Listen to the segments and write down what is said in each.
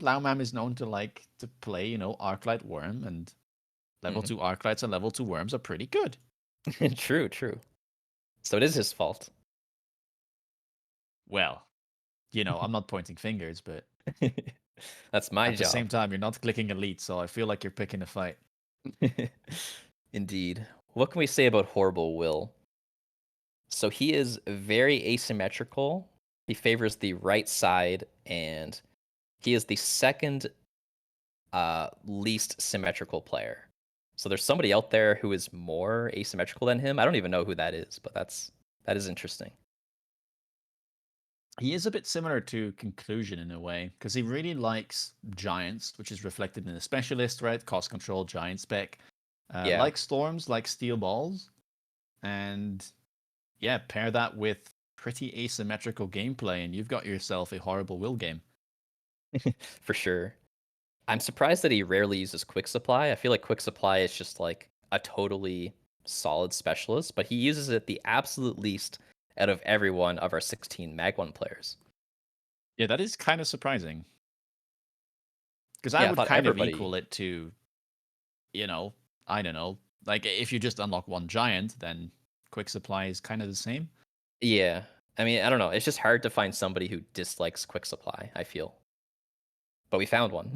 Laomam is known to like to play, you know, Arclight Worm, and level 2 Arclights and level 2 Worms are pretty good. True, true. So it is his fault. Well, you know, I'm not pointing fingers, but That's my at the job. same time, you're not clicking elite, so I feel like you're picking a fight. Indeed. What can we say about Horrible Will? So he is very asymmetrical. He favors the right side, and he is the second least symmetrical player. So there's somebody out there who is more asymmetrical than him. I don't even know who that is, but that is interesting. He is a bit similar to Conclusion in a way, because he really likes giants, which is reflected in the specialist, right? Cost control, giant spec. Yeah. Like storms, like steel balls. And yeah, pair that with pretty asymmetrical gameplay, and you've got yourself a Horrible Will game. For sure. I'm surprised that he rarely uses Quick Supply. I feel like Quick Supply is just like a totally solid specialist, but he uses it the absolute least out of every one of our 16 MAG1 players. Yeah, that is kind of surprising. Because Yeah, I I would thought kind of everybody. equal it to, you know, I don't know. Like, if you just unlock one giant, then Quick Supply is kind of the same. Yeah. I mean, I don't know. It's just hard to find somebody who dislikes Quick Supply, I feel. But we found one.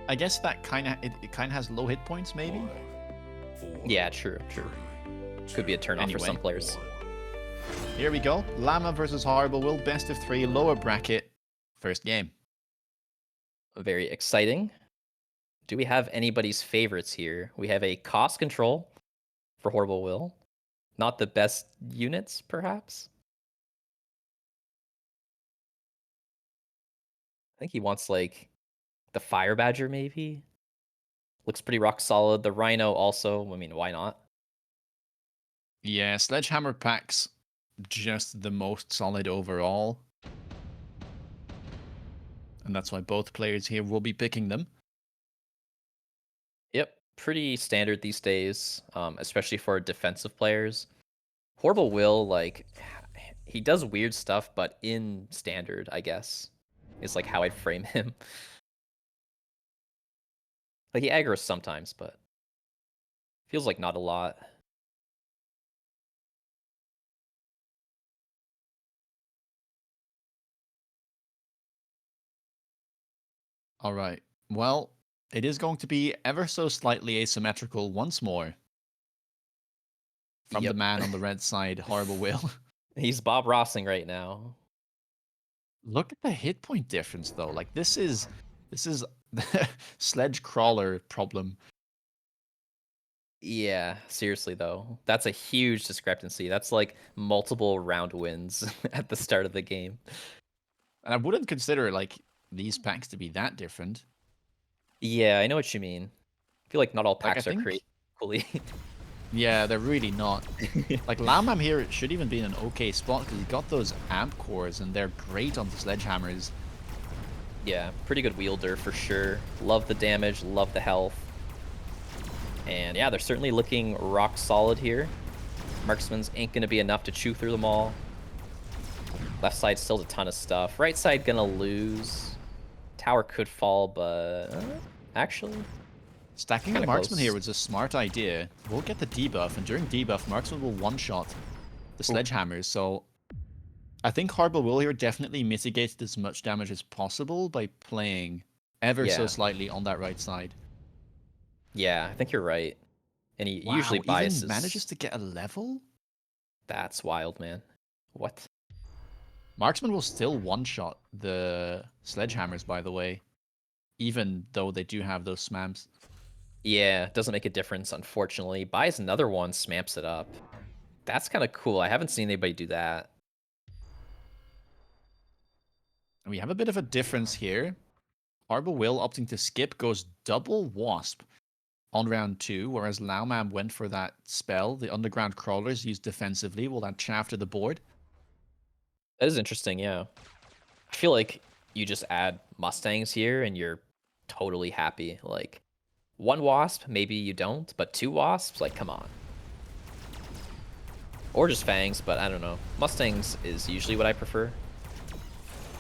I guess that kind of it kind of has low hit points, maybe. Yeah, true, true. Could be a turn off for some players. Here we go. Llama versus Horrible Will, best of 3, lower bracket, first game. Very exciting. Do we have anybody's favorites here? We have a cost control for Horrible Will. Not the best units, perhaps? I think he wants, like, the Fire Badger, maybe? Looks pretty rock solid. The Rhino also, I mean, why not? Yeah, Sledgehammer packs just the most solid overall. And that's why both players here will be picking them. Yep, pretty standard these days, especially for defensive players. Horrible Will, like, he does weird stuff, but in standard, I guess, is like how I'd frame him. Like, he aggroes sometimes, but feels like not a lot. All right. Well, it is going to be ever so slightly asymmetrical once more. From the man on the red side, Horrible Will. He's Bob Rossing right now. Look at the hit point difference though. Like this is the sledge crawler problem. Yeah, seriously though. That's a huge discrepancy. That's like multiple round wins at the start of the game. And I wouldn't consider like these packs to be that different. Yeah, I know what you mean. I feel like not all Like I packs are think created equally. yeah, they're really not. Like Laomam here should even be in an okay spot because he got those amp cores and they're great on the sledgehammers. Yeah, pretty good wielder for sure. Love the damage, love the health. And yeah, they're certainly looking rock solid here. Marksman's ain't gonna be enough to chew through them all. Left side still a ton of stuff. Right side gonna lose. Tower could fall, but actually, Stacking the kinda marksman close. here was a smart idea. We'll get the debuff, and during debuff, marksman will one-shot the sledgehammers, so I think Horrible Will here definitely mitigated as much damage as possible by playing ever so Yeah. slightly on that right side. Yeah, I think you're right. And he Wow, usually even biases. manages to get a level? That's wild, man. What? Marksman will still one-shot the sledgehammers, by the way, even though they do have those smams. Yeah, doesn't make a difference, unfortunately. Buys another one, smamps it up. That's kind of cool. I haven't seen anybody do that. And we have a bit of a difference here. Horrible Will opting to skip goes double Wasp on round 2, whereas Laomam went for that spell. The underground crawlers used defensively will add chaff to the board. That is interesting, yeah. I feel like you just add Mustangs here and you're totally happy. Like, one Wasp, maybe you don't, but two Wasps, like, come on. Or just Fangs, but I don't know. Mustangs is usually what I prefer.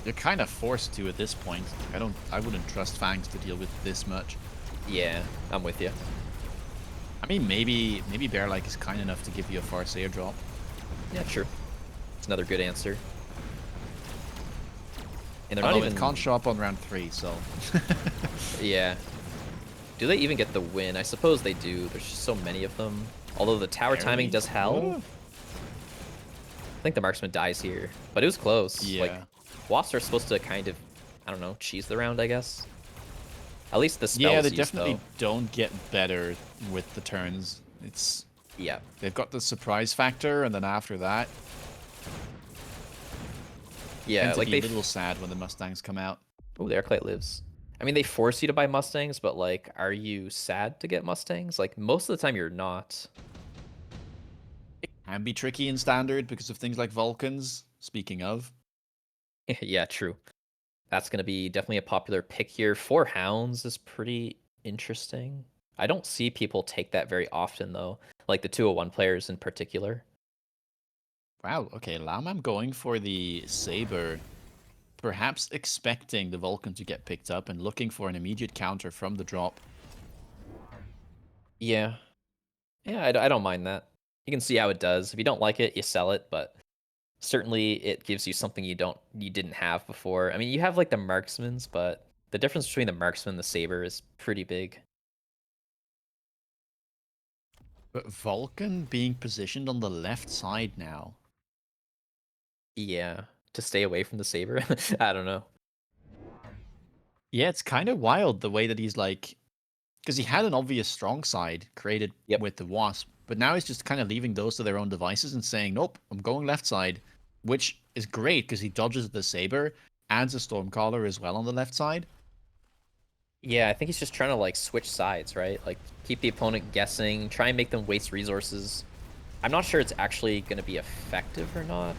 You're kind of forced to at this point. I wouldn't trust Fangs to deal with this much. Yeah, I'm with you. I mean, maybe Bear-like is kind enough to give you a Farce airdrop. Yeah, true. It's another good answer. And they're Although not it even... can't show up on round 3, so... Yeah. Do they even get the win? I suppose they do. There's just so many of them. Although the tower timing does hell. I think the marksman dies here. But it was close. Yeah. Like, wasps are supposed to kind of, I don't know, cheese the round, I guess. At least the spell Yeah, is they used, definitely though. don't get better with the turns. It's... Yeah. They've got the surprise factor, and then after that... Yeah, tend to like be they... a little sad when the Mustangs come out. Oh, the Arclight lives. I mean, they force you to buy Mustangs, but, like, are you sad to get Mustangs? Like, most of the time you're not. It can be tricky in Standard because of things like Vulcans, speaking of. Yeah, true. That's going to be definitely a popular pick here. 4 Hounds is pretty interesting. I don't see people take that very often, though. Like the 201 players in particular. Wow, okay, Laomam going for the Saber, perhaps expecting the Vulcan to get picked up and looking for an immediate counter from the drop. Yeah. Yeah, I don't mind that. You can see how it does. If you don't like it, you sell it, but certainly it gives you something you didn't have before. I mean, you have like the marksmans, but the difference between the marksman and the saber is pretty big. But Vulcan being positioned on the left side now. Yeah, to stay away from the saber. I don't know. Yeah, it's kind of wild the way that he's like... Because he had an obvious strong side created Yep. with the Wasp, but now he's just kind of leaving those to their own devices and saying, nope, I'm going left side, which is great because he dodges the Saber, adds a Stormcaller as well on the left side. Yeah, I think he's just trying to like switch sides, right? Like keep the opponent guessing, try and make them waste resources. I'm not sure it's actually going to be effective or not.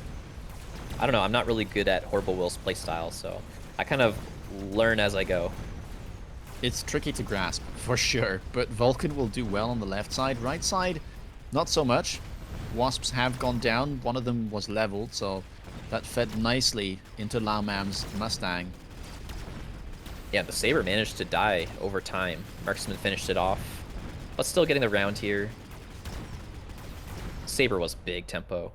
I don't know. I'm not really good at Horrible Will's playstyle, so I kind of learn as I go. It's tricky to grasp, for sure, but Vulcan will do well on the left side. Right side, not so much. Wasps have gone down. One of them was leveled, so that fed nicely into Laomam's Mustang. Yeah, the Saber managed to die over time. Marksman finished it off, but still getting the round here. Saber was big tempo.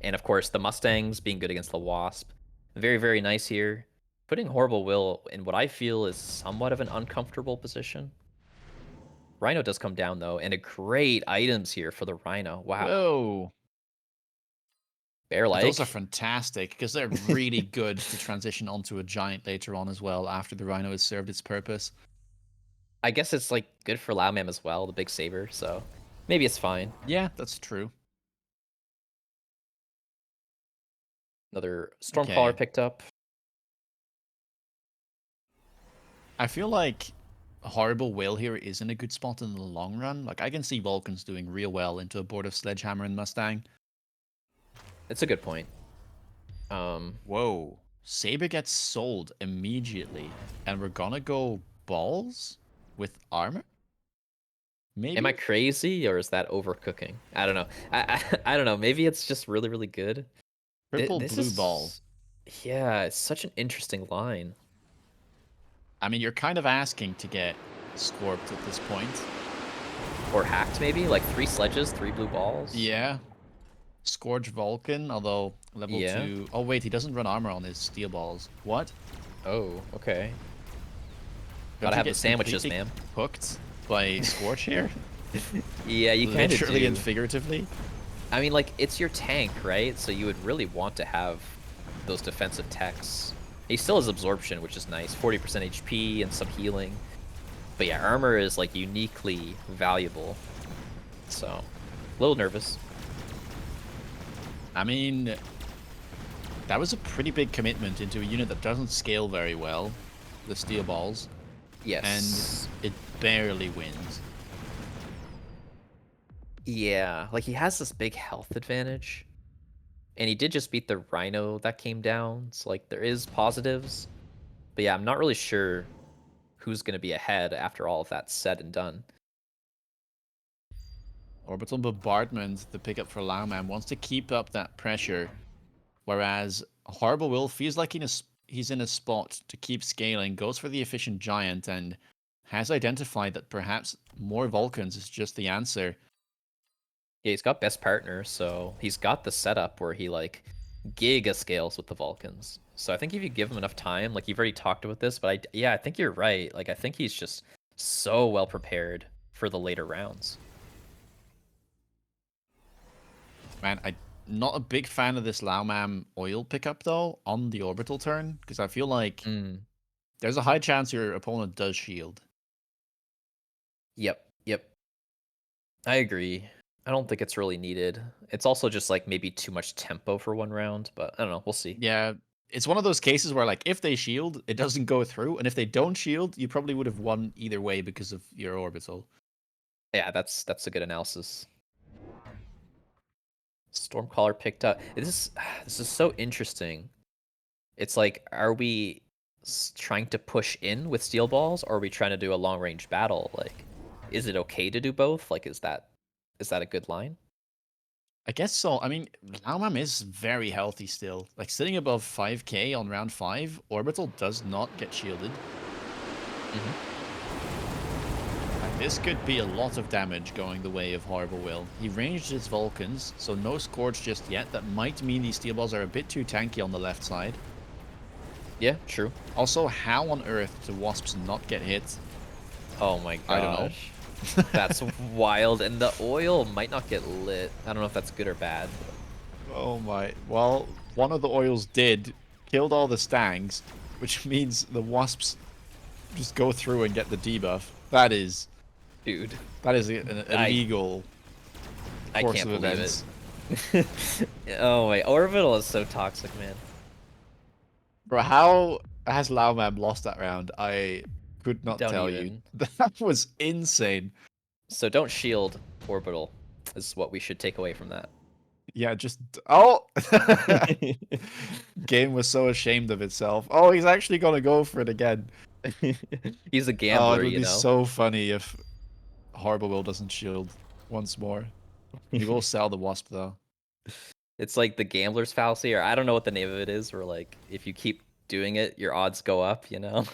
And of course, the Mustangs being good against the Wasp. Very, very nice here. Putting Horrible Will in what I feel is somewhat of an uncomfortable position. Rhino does come down, though, and a great items here for the Rhino. Wow. Whoa. Bear-like. Those are fantastic, because they're really good to transition onto a giant later on as well, after the Rhino has served its purpose. I guess it's, like, good for Laomam as well, the big saber, so maybe it's fine. Yeah, that's true. Another Stormcaller picked up. I feel like Horrible Will here is in a good spot in the long run. Like, I can see Vulcans doing real well into a board of Sledgehammer and Mustang. It's a good point. Whoa. Saber gets sold immediately, and we're gonna go balls with armor? Maybe? Am I crazy, or is that overcooking? I don't know. I don't know. Maybe it's just really, really good. Triple This blue is... ball. Yeah, it's such an interesting line. I mean, you're kind of asking to get scorped at this point. Or hacked, maybe? Like 3 sledges, 3 blue balls? Yeah. Scourge Vulcan, although level 2... Oh, wait, he doesn't run armor on his steel balls. What? Oh, okay. Don't Gotta you have the get sandwiches, completely ma'am. Hooked by Scorch here? Yeah, you kind of do. Literally and figuratively. I mean, like, it's your tank, right? So you would really want to have those defensive techs. He still has absorption, which is nice. 40% HP and some healing. But yeah, armor is, like, uniquely valuable. So, a little nervous. I mean, that was a pretty big commitment into a unit that doesn't scale very well, the steel balls. Yes. And it barely wins. Yeah, like, he has this big health advantage. And he did just beat the Rhino that came down. So, like, there is positives. But yeah, I'm not really sure who's going to be ahead after all of that's said and done. Orbital Bombardment, the pickup for Laomam, wants to keep up that pressure. Whereas Horrible Will feels like he's in a spot to keep scaling, goes for the efficient giant, and has identified that perhaps more Vulcans is just the answer. Yeah, he's got best partner, so he's got the setup where he like giga scales with the Vulcans. So I think if you give him enough time, like you've already talked about this, but I think you're right. Like I think he's just so well prepared for the later rounds. Man, I'm not a big fan of this Laomam oil pickup though on the orbital turn, because I feel like Mm. there's a high chance your opponent does shield. Yep, yep. I agree. I don't think it's really needed. It's also just like maybe too much tempo for one round, but I don't know. We'll see. Yeah, it's one of those cases where like if they shield, it doesn't go through, and if they don't shield, you probably would have won either way because of your orbital. Yeah, that's a good analysis. Stormcaller picked up. This is so interesting. It's like, are we trying to push in with steel balls, or are we trying to do a long range battle? Like, is it okay to do both? Like, is that a good line? I guess so. I mean, Laomam is very healthy still. Like sitting above 5k on round 5, orbital does not get shielded. And this could be a lot of damage going the way of Horrible Will. He ranged his Vulcans, so no Scourge just yet. That might mean these steel balls are a bit too tanky on the left side. Yeah, true. Also, how on earth do Wasps not get hit? Oh my gosh. I don't know. That's wild. And the oil might not get lit. I don't know if that's good or bad. Oh my. Well, one of the oils did. Killed all the Stangs, which means the Wasps just go through and get the debuff. That is Dude, an illegal I course can't of believe events. it. Oh my, orbital is so toxic, man. Bro, how has Laomam lost that round? I could not Don't tell you. even. That was insane. So don't shield orbital is what we should take away from that. Yeah, just oh, game was so ashamed of itself. Oh, he's actually gonna go for it again. He's a Oh, it gambler, would you be know? so funny if Horrible Will doesn't shield once more. He will sell the Wasp though. It's like the gambler's fallacy, or I don't know what the name of it is, where like if you keep doing it, your odds go up, you know?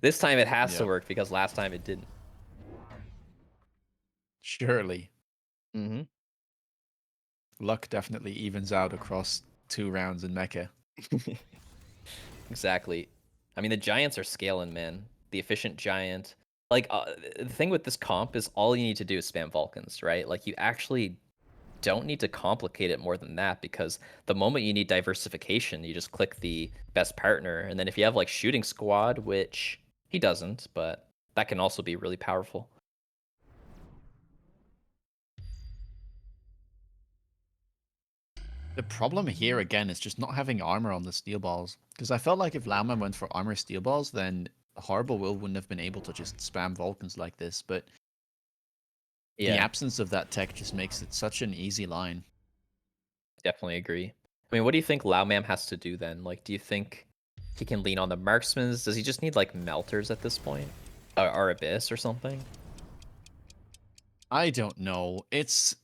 This time it has to Yeah, work because last time it didn't. surely Mm-hmm. luck definitely evens out across 2 rounds in Mecha. Exactly. I mean, the giants are scaling, man. The efficient giant. Like, the thing with this comp is all you need to do is spam Vulcans, right? Like, you actually don't need to complicate it more than that because the moment you need diversification, you just click the best partner. And then if you have, like, shooting squad, which he doesn't, but that can also be really powerful. The problem here again is just not having armor on the steel balls. Because I felt like if Lauman went for armor steel balls, then Horrible Will wouldn't have been able to just spam Vulcans like this. But the Yeah, absence of that tech just makes it such an easy line. definitely agree. I mean, what do you think Laomam has to do then? Like, do you think he can lean on the marksmans? Does he just need, like, melters at this point? Or Abyss or something? I don't know. It's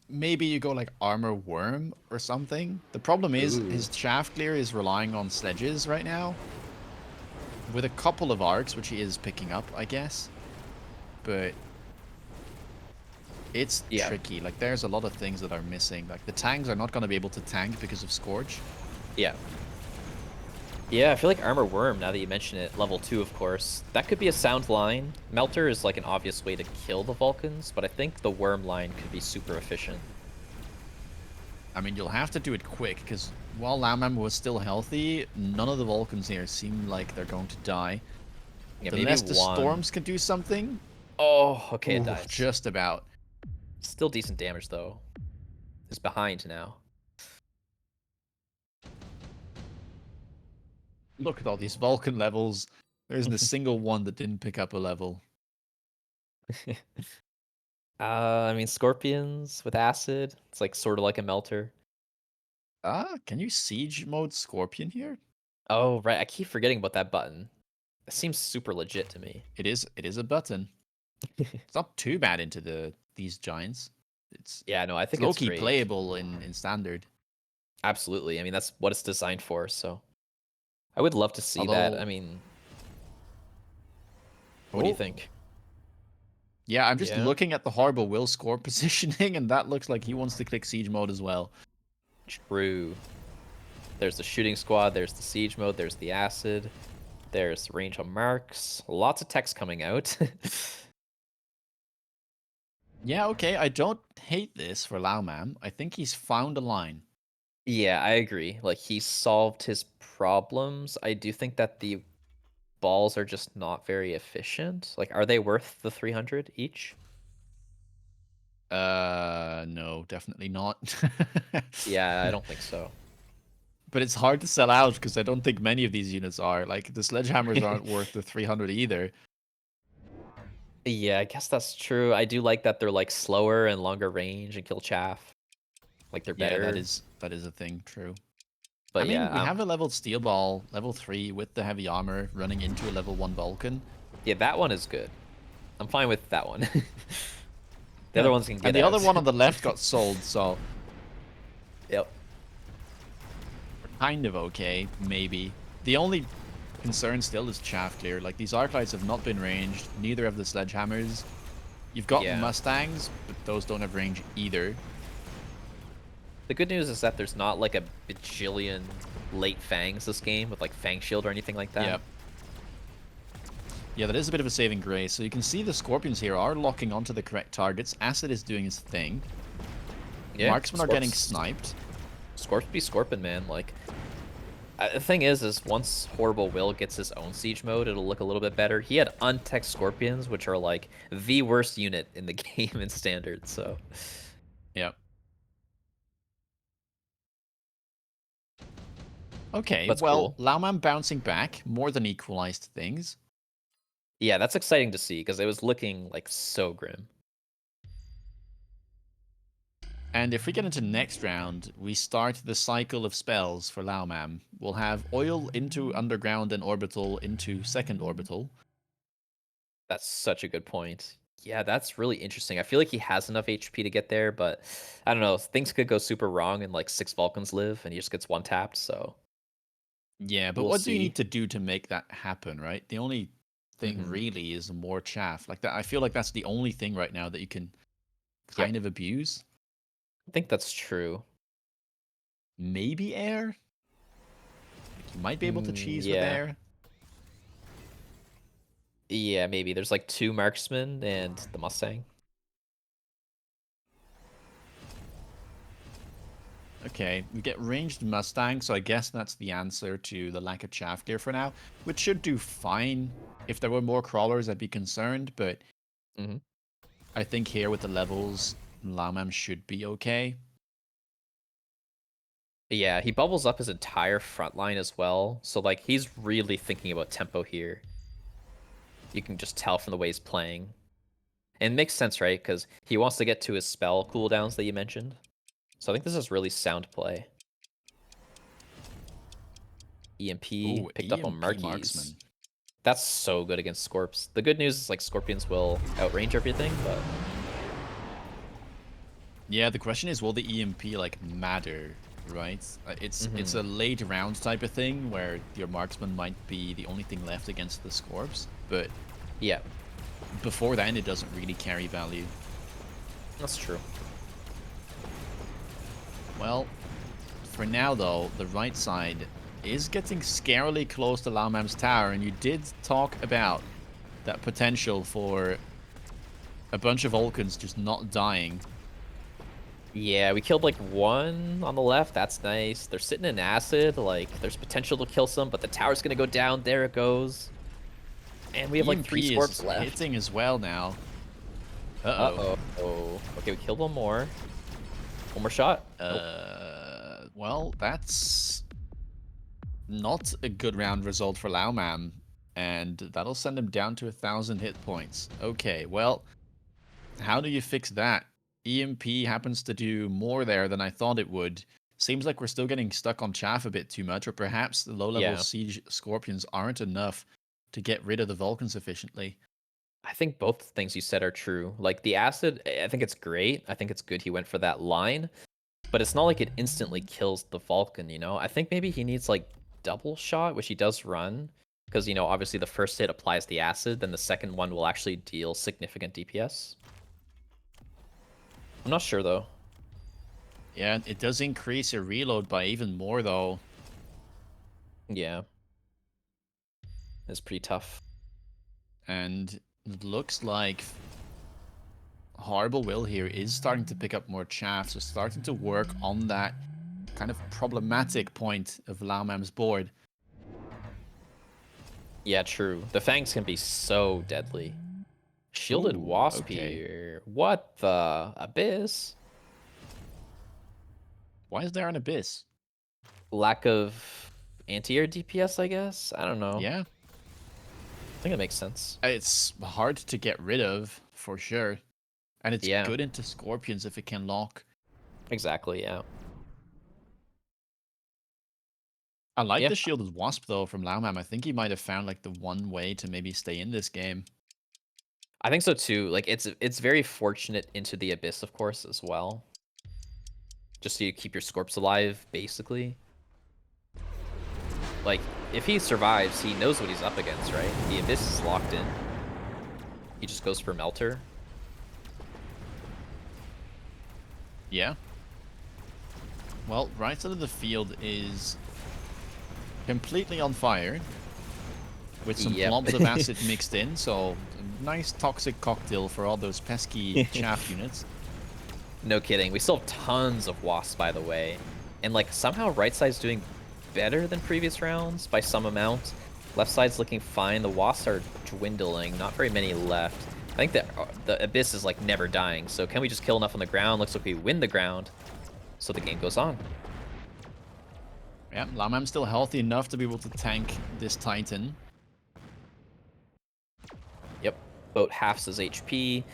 maybe you go like armor worm or something. The problem is Ooh. his shaft clear is relying on sledges right now. With a couple of arcs, which he is picking up, I guess. But it's Yeah. tricky. Like there's a lot of things that are missing. Like the tanks are not going to be able to tank because of Scourge. Yeah. Yeah, I feel like Armor Worm, now that you mention it, level 2, of course. That could be a sound line. Melter is like an obvious way to kill the Vulcans, but I think the Worm line could be super efficient. I mean, you'll have to do it quick, because while Laomam was still healthy, none of the Vulcans here seem like they're going to die. Yeah, maybe Unless the one. Storms can do something. Oh, okay, it Ooh, dies. just about. Still decent damage, though. It's behind now. Look at all these Vulcan levels. There isn't a single one that didn't pick up a level. I mean, Scorpions with Acid. It's like sort of like a Melter. Ah, can you siege mode Scorpion here? Oh, right. I keep forgetting about that button. It seems super legit to me. It is a button. It's not too bad into these giants. It's Yeah, no, I it's think it's low-key great. playable in standard. Absolutely. I mean, that's what it's designed for, so. I would love to see that. Although, I mean, what do you oh, think? yeah, I'm just Yeah, looking at the Horrible Will score positioning, and that looks like he wants to click siege mode as well. true. There's the shooting squad, there's the siege mode, there's the acid, there's range on marks. Lots of text coming out. Yeah, okay, I don't hate this for Laomam. I think he's found a line. Yeah, I agree. Like, he solved his problems. I do think that the balls are just not very efficient. Like, are they worth the 300 each? No, definitely not. Yeah, I don't think so. But it's hard to sell out because I don't think many of these units are. Like, the sledgehammers aren't worth the 300 either. Yeah, I guess that's true. I do like that they're like slower and longer range and kill chaff. Like they're Yeah, better. that is a thing, true. I But mean, we yeah, have a leveled steel ball, level 3 with the heavy armor running into a level 1 Vulcan. yeah, that one is good. I'm fine with that one. The Yeah. other ones can And get the other out. one on the left got sold, so Yep. kind of okay, maybe. The only concern still is chaff clear. Like, these Arclights have not been ranged, neither have the sledgehammers. You've got Yeah. Mustangs, but those don't have range either. The good news is that there's not like a bajillion late fangs this game with like fang shield or anything like that. Yep. Yeah, that is a bit of a saving grace. So you can see the Scorpions here are locking onto the correct targets. Acid is doing his thing. Yeah. Marksmen are getting sniped. Scorps be scorping, man. Like, the thing is once Horrible Will gets his own siege mode, it'll look a little bit better. He had untech Scorpions, which are like the worst unit in the game in standard. So, Yep. Okay, that's well, cool. Laomam bouncing back more than equalized things. Yeah, that's exciting to see because it was looking like so grim. And if we get into next round, we start the cycle of spells for Laomam. We'll have oil into underground and orbital into second orbital. That's such a good point. Yeah, that's really interesting. I feel like he has enough HP to get there, but I don't know. Things could go super wrong and like 6 Vulcans live and he just gets one tapped. So Yeah, but we'll what do you need see. to do to make that happen, right? The only thing Hmm. really is more chaff. Like that, I feel like that's the only thing right now that you can Yep, kind of abuse. I think that's true. Maybe air. Like you might be able to cheese with Yeah. air. Yeah, maybe. There's like 2 marksmen and the Mustang. Okay, we get ranged Mustang, so I guess that's the answer to the lack of chaff gear for now, which should do fine. If there were more crawlers, I'd be concerned, but Hmm. I think here with the levels, Laomam should be okay. Yeah, he bubbles up his entire front line as well. So like he's really thinking about tempo here. You can just tell from the way he's playing. And it makes sense, right? Because he wants to get to his spell cooldowns that you mentioned. So I think this is really sound play. EMP Ooh, picked up on EMP Markies. marksman. That's so good against Scorps. The good news is like Scorpions will outrange everything, but Yeah, the question is, will the EMP like matter, right? It's a late round type of thing where your marksman might be the only thing left against the Scorps, but yeah, before then it doesn't really carry value. that's true. Well, for now though, the right side is getting scarily close to Laomam's tower, and you did talk about that potential for a bunch of Vulcans just not dying. Yeah, we killed like 1 on the left. That's nice. They're sitting in acid. Like, there's potential to kill some, but the tower's gonna go down. There it goes. And we have like EMP 3 is Scorps left. hitting as well now. Uh-oh. Uh-oh. Okay, we killed 1 more. 1 more shot. Nope. Well, that's not a good round result for Laomam, and that'll send him down to 1,000 hit points. Okay, well, how do you fix that? EMP happens to do more there than I thought it would. Seems like we're still getting stuck on chaff a bit too much, or perhaps the low-level Yeah. siege scorpions aren't enough to get rid of the Vulcans efficiently. I think both things you said are true. Like the acid, I think it's great. I think it's good he went for that line, but it's not like it instantly kills the Vulcan, you know? I think maybe he needs like double shot, which he does run. Because, you know, obviously the first hit applies the acid, then the second one will actually deal significant DPS. I'm not sure, though. Yeah, it does increase your reload by even more, though. Yeah. It's pretty tough. And it looks like Horrible Will here is starting to pick up more chaff, so starting to work on that kind of problematic point of Laomam's board. Yeah, true. The fangs can be so deadly. Shielded Ooh, wasp okay. here. What the abyss? Why is there an abyss? Lack of anti-air DPS, I guess? I don't know. Yeah, I think it makes sense. it's hard to get rid of, for sure. And it's Yeah, good into Scorpions if it can lock. exactly, yeah. I like Yeah, the Shielded Wasp, though, from Laomam. I think he might have found, like, the one way to maybe stay in this game. I think so too. Like, it's very fortunate into the abyss, of course, as well. Just so you keep your Scorps alive, basically. Like, if he survives, he knows what he's up against, right? The abyss is locked in. He just goes for Melter. Yeah. Well, right side of the field is completely on fire, with some Yep. blobs of acid mixed in, so a nice toxic cocktail for all those pesky chaff units. No kidding. We still have tons of wasps, by the way. And, like, somehow right side's doing better than previous rounds by some amount. Left side's looking fine. The wasps are dwindling. Not very many left. I think that the abyss is, like, never dying. So can we just kill enough on the ground? Looks like we win the ground. So the game goes on. Yeah, Laomam's still healthy enough to be able to tank this Titan. Yep. Boat halves his HP.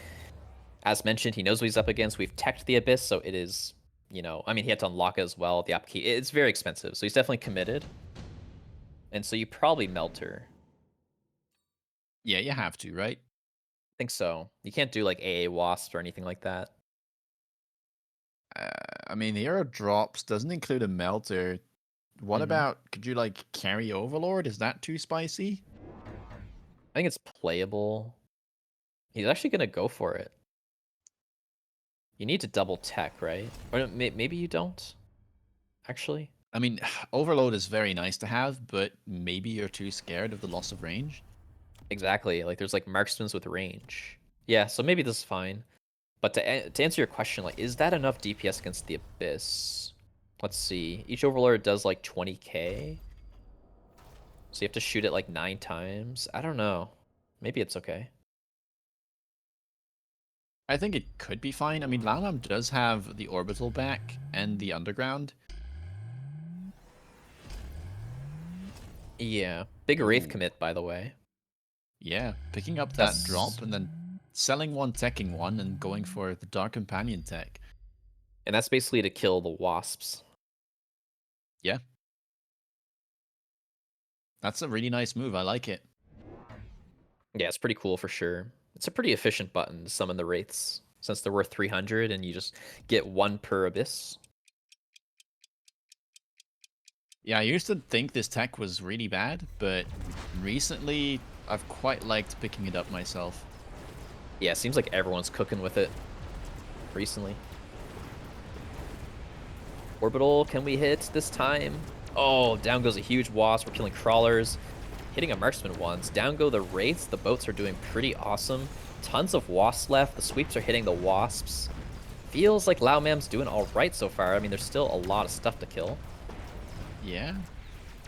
As mentioned, he knows what he's up against. We've teched the abyss, so it is, you know, I mean, he had to unlock it as well. The upkeep, it's very expensive, so he's definitely committed. And so you probably Melter. Yeah, you have to, right? I think so. You can't do like AA Wasp or anything like that. I mean, the arrow drops doesn't include a melter. What about, could you, like, carry Overlord? Is that too spicy? I think it's playable. He's actually going to go for it. You need to double tech, right? Or maybe you don't, actually. I mean, Overload is very nice to have, but maybe you're too scared of the loss of range. Exactly. Like, there's like marksmans with range. Yeah, so maybe this is fine. But to answer your question, like, is that enough DPS against the Abyss? Let's see. Each Overlord does like 20k. So you have to shoot it like 9 times. I don't know. Maybe it's okay. I think it could be fine. I mean, Laomam does have the orbital back and the underground. Yeah. Big Wraith Ooh. commit, by the way. Yeah, picking up that That's... drop and then selling one, teching one, and going for the Dark Companion tech. And that's basically to kill the Wasps. Yeah. That's a really nice move. I like it. Yeah, it's pretty cool for sure. It's a pretty efficient button to summon the Wraiths, since they're worth 300 and you just get 1 per Abyss. Yeah, I used to think this tech was really bad, but recently I've quite liked picking it up myself. Yeah, it seems like everyone's cooking with it recently. Orbital, can we hit this time? Oh, down goes a huge Wasp. We're killing crawlers. Hitting a marksman once. Down go the Wraiths. The boats are doing pretty awesome. Tons of Wasps left. The sweeps are hitting the Wasps. Feels like Laomam's doing alright so far. I mean, there's still a lot of stuff to kill. Yeah.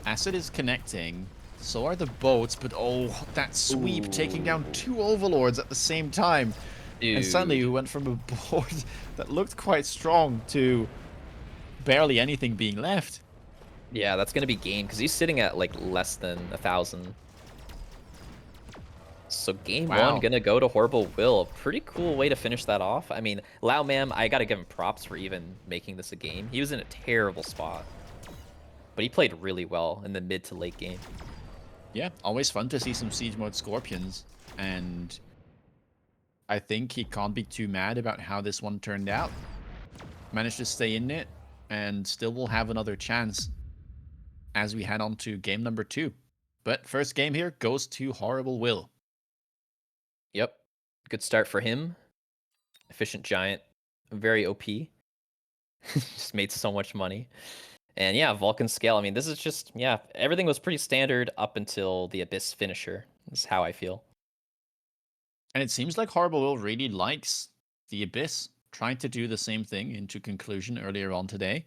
Acid is connecting. So are the boats, but oh, that sweep taking down 2 overlords at the same time. Dude. And suddenly we went from a board that looked quite strong to barely anything being left. Yeah, that's gonna be game because he's sitting at like less than 1,000. So game Wow. 1 gonna go to Horrible Will. Pretty cool way to finish that off. I mean, Laomam, I gotta give him props for even making this a game. He was in a terrible spot, but he played really well in the mid to late game. Yeah, always fun to see some Siege Mode Scorpions, and I think he can't be too mad about how this one turned out. Managed to stay in it, and still will have another chance as we head on to game number 2. But first game here goes to Horrible Will. Yep. Good start for him. Efficient Giant. Very OP. Just made so much money. And yeah, Vulcan Scale. I mean, this is just, yeah, everything was pretty standard up until the Abyss finisher. Is how I feel. And it seems like Horrible Will really likes the Abyss, trying to do the same thing into conclusion earlier on today.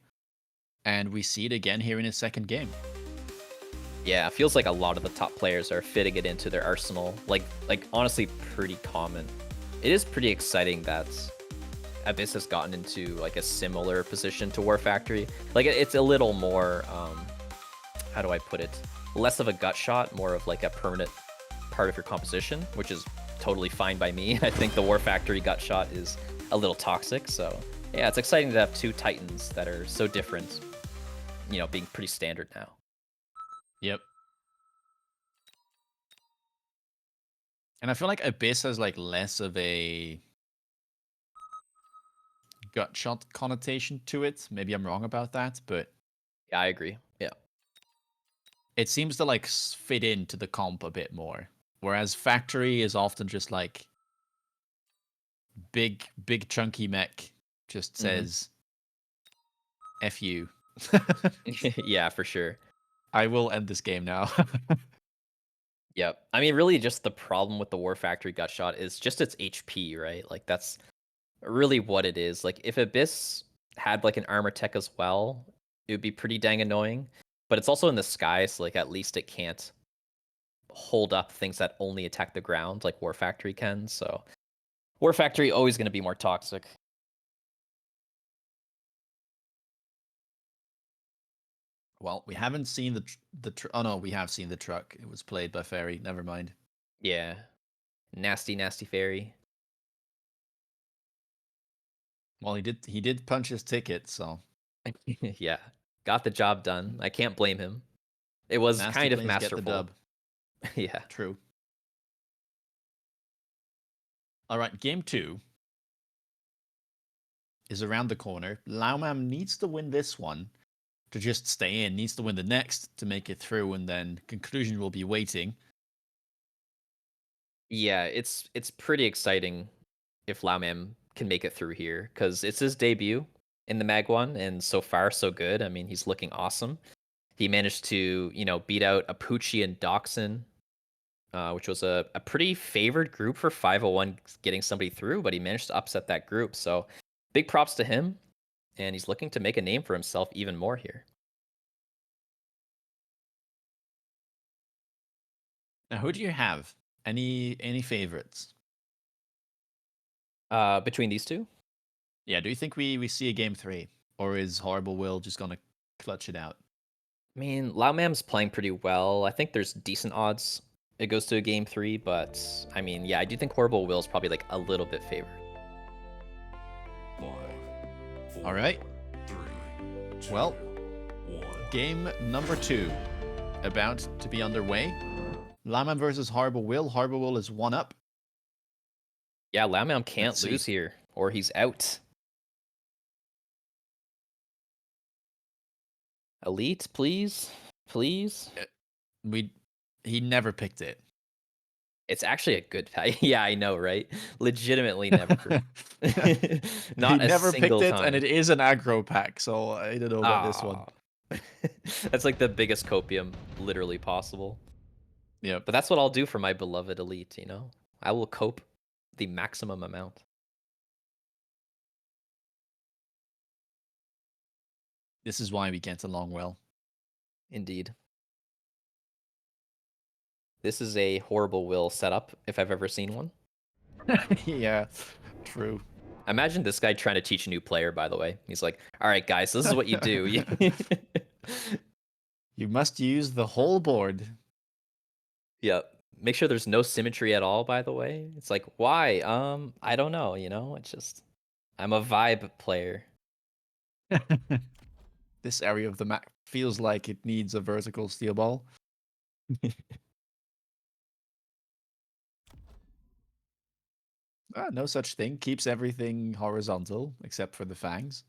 And we see it again here in his second game. Yeah, it feels like a lot of the top players are fitting it into their arsenal. Like honestly, pretty common. It is pretty exciting that Abyss has gotten into like a similar position to War Factory. Like it's a little more, how do I put it? Less of a gut shot, more of like a permanent part of your composition, which is totally fine by me. I think the War Factory gut shot is a little toxic. So yeah, it's exciting to have two Titans that are so different, you know, being pretty standard now. Yep. And I feel like Abyss has like less of a gut shot connotation to it. Maybe I'm wrong about that, but Yeah, I agree. Yeah. it seems to like fit into the comp a bit more. Whereas Factory is often just like big chunky mech just says F you. Yeah, for sure. I will end this game now. Yep. I mean, really, just the problem with the War Factory gut shot is just its HP, right? Like that's really what it is. Like if Abyss had like an armor tech as well, it would be pretty dang annoying. But it's also in the sky, so like at least it can't hold up things that only attack the ground like War Factory can. So War Factory always going to be more toxic. Well, we haven't seen oh no, we have seen the truck. It was played by Fairy. Never mind. Yeah. Nasty fairy. Well, he did punch his ticket, so Yeah. Got the job done. I can't blame him. It was nasty kind of plays get the masterful. dub. Yeah. True. All right, game 2 is around the corner. Laomam needs to win this one to just stay in, needs to win the next to make it through, and then conclusion will be waiting. Yeah, it's pretty exciting if Laomam can make it through here because it's his debut in the MAG1, and so far so good. I mean, he's looking awesome. He managed to, you know, beat out Apucci and Doxin, which was a pretty favored group for 501 getting somebody through, but he managed to upset that group. So big props to him, and he's looking to make a name for himself even more here. Now, who do you have? Any favorites? Between these two? Yeah, do you think we see a game 3? Or is Horrible Will just gonna clutch it out? I mean, Laomam's playing pretty well. I think there's decent odds it goes to a game 3, but I mean, yeah, I do think Horrible Will's probably like a little bit favored. All right. Well, game number 2 about to be underway. Laomam versus Horrible Will. Horrible Will is 1 up. Yeah, Laomam can't Let's see. lose here, or he's out. Elite, please, please. He never picked it. It's actually a good pack. Yeah, I know, right? Legitimately never. Not he a never single picked it, time. and it is an aggro pack, so I don't know about this one. That's like the biggest copium literally possible. Yep. But that's what I'll do for my beloved elite, you know? I will cope the maximum amount. This is why we get along well. Indeed. This is a Horrible Will setup, if I've ever seen one. Yeah, true. Imagine this guy trying to teach a new player, by the way. He's like, all right, guys, this is what you do. You must use the whole board. Yep. Make sure there's no symmetry at all, by the way. It's like, why? I don't know, you know? It's just, I'm a vibe player. This area of the map feels like it needs a vertical steel ball. No such thing. Keeps everything horizontal except for the fangs.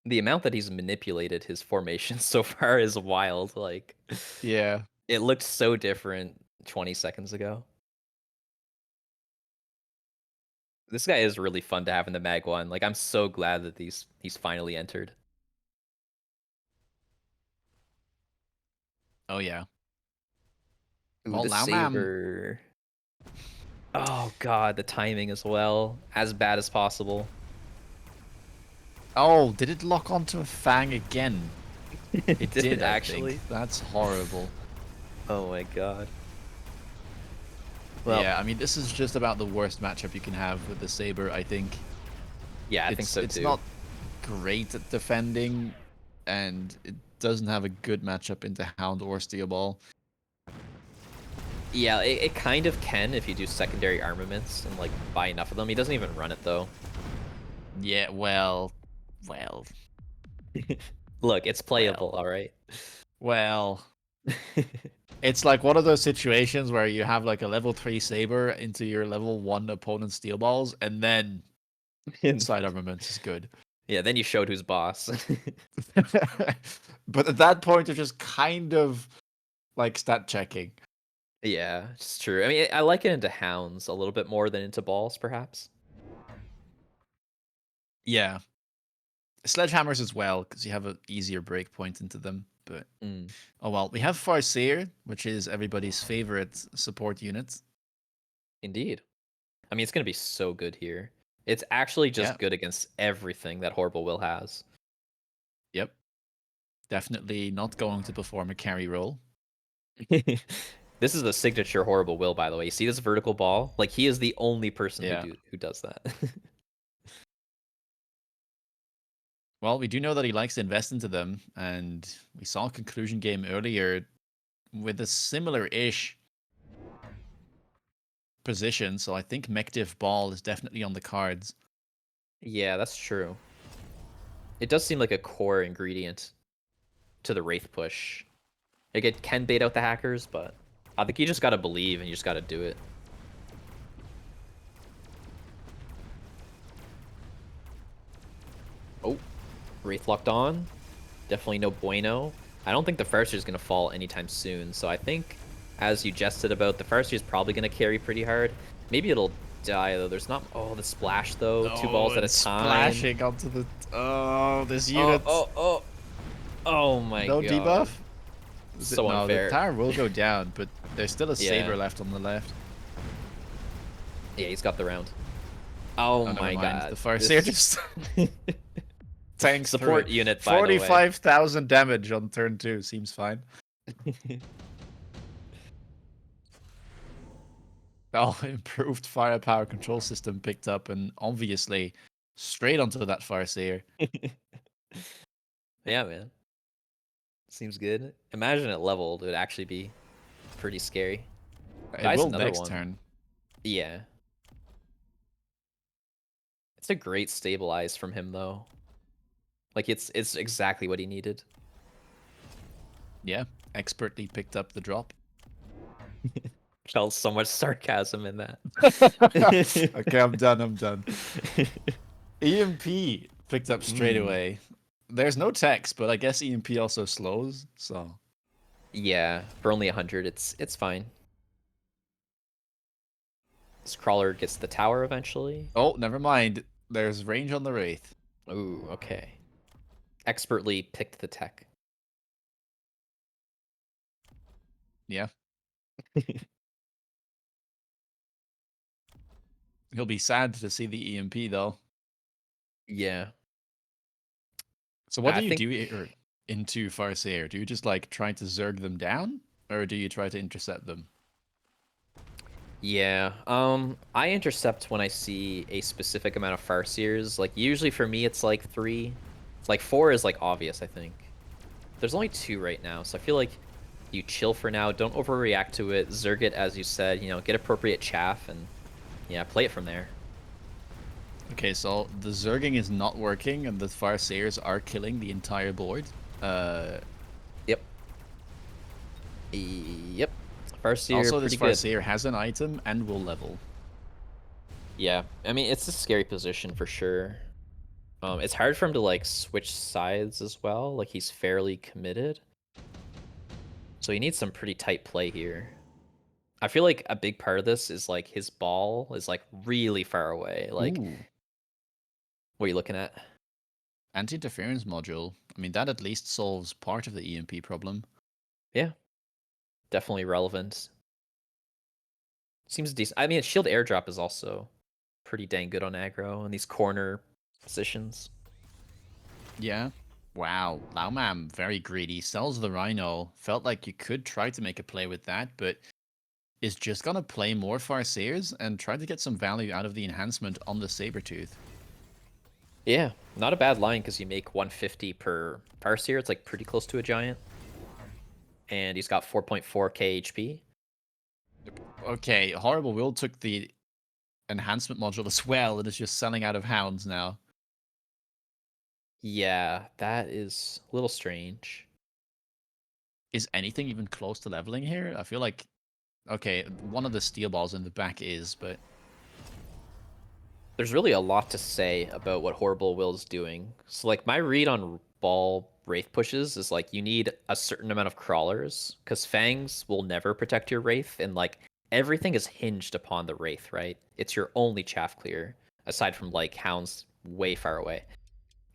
The amount that he's manipulated his formation so far is wild. Like, Yeah. it looked so different 20 seconds ago. This guy is really fun to have in the MAG1. Like, I'm so glad that he's finally entered. Oh yeah. Ooh, Well, the Laomam. saber. Oh god, the timing as well. As bad as possible. Oh, did it lock onto a fang again? It Did did, it I actually? think. That's horrible. Oh my god. Well, Yeah, I mean, this is just about the worst matchup you can have with the Saber, I think. yeah, I think so It's too. not great at defending, and it doesn't have a good matchup into Hound or Steel Ball. Yeah, it kind of can if you do secondary armaments and like buy enough of them. He doesn't even run it though. Yeah, well, well, Look, it's playable, well, all right. well. It's like one of those situations where you have like a level 3 Saber into your level 1 opponent's Steel Balls, and then side armaments is good. Yeah, then you showed who's boss. But at that point, you're just kind of like stat checking. Yeah, it's true. I mean, I like it into hounds a little bit more than into balls, perhaps. Yeah. Sledgehammers as well, because you have an easier break point into them. But Mm, oh well. We have Farseer, which is everybody's favorite support unit. indeed. I mean, it's going to be so good here. It's actually Yeah. just good against everything that Horrible Will has. Yep. Definitely not going to perform a carry role. This is the signature Horrible Will, by the way. You see this vertical ball? Like, he is the only person Yeah. who does that. Well, we do know that he likes to invest into them, and we saw a conclusion game earlier with a similar-ish position, so I think Mech Ball is definitely on the cards. Yeah, that's true. It does seem like a core ingredient to the Wraith push. Like, it can bait out the hackers, but I think you just gotta believe and you just gotta do it. Oh, Wraith locked on. Definitely no bueno. I don't think the Farseer is going to fall anytime soon, so I think, as you jested about, the Farseer is probably going to carry pretty hard. Maybe it'll die, though. There's not... Oh, the splash, though. 2 balls at a time. Splashing onto the... Oh, this Oh, unit. oh. Oh my No god. debuff? So No, unfair. the tower will go down, but there's still a Yeah. Saber left on the left. Yeah, he's got the round. Oh, never my mind. god. The Farseer just tanks Support through it. unit, by the way. 45,000 damage on turn 2. Seems fine. Oh, improved firepower control system picked up, and obviously straight onto that Farseer. Yeah, man. Seems good. Imagine it leveled. It would actually be pretty scary. It Dies will another next one. turn. Yeah. It's a great stabilize from him, though. Like, it's exactly what he needed. Yeah, expertly picked up the drop. Felt so much sarcasm in that. Okay, I'm done. EMP picked up straight away. There's no text, but I guess EMP also slows, so... Yeah, for only 100, it's fine. This crawler gets the tower eventually. Oh, never mind. There's range on the Wraith. Ooh, okay. Expertly picked the tech. Yeah. He'll be sad to see the EMP, though. Yeah. So what I do you think... do here into Farseer? Do you just, like, try to zerg them down? Or do you try to intercept them? Yeah, I intercept when I see a specific amount of Farseers. Like, usually for me, it's like 3. Like, 4 is, like, obvious, I think. There's only 2 right now, so I feel like you chill for now. Don't overreact to it. Zerg it, as you said. You know, get appropriate chaff, and, yeah, play it from there. Okay, so the zerging is not working, and the Farseers are killing the entire board. Yep. Yep. Farseer, Also, this pretty good. Farseer has an item and will level. Yeah, I mean, it's a scary position for sure. It's hard for him to like switch sides as well. Like he's fairly committed, so he needs some pretty tight play here. I feel like a big part of this is like his ball is like really far away. Like, Ooh, what are you looking at? anti-interference module. I mean, that at least solves part of the EMP problem. Yeah, definitely relevant. Seems decent. I mean, shield airdrop is also pretty dang good on aggro in these corner positions. Yeah. Wow, Laomam, very greedy. Sells the Rhino. Felt like you could try to make a play with that, but is just gonna play more Farseers and try to get some value out of the enhancement on the Sabertooth. Yeah, not a bad line because you make 150 per Farseer. It's like pretty close to a giant. And he's got 4.4k HP. Okay, Horrible Will took the enhancement module as well and is just selling out of hounds now. Yeah, that is a little strange. Is anything even close to leveling here? I feel like, okay, one of the steel balls in the back is, but There's really a lot to say about what Horrible Will's doing. So, like, my read on ball Wraith pushes is like you need a certain amount of crawlers because Fangs will never protect your Wraith, and like everything is hinged upon the Wraith, right? It's your only chaff clear aside from like Hounds way far away.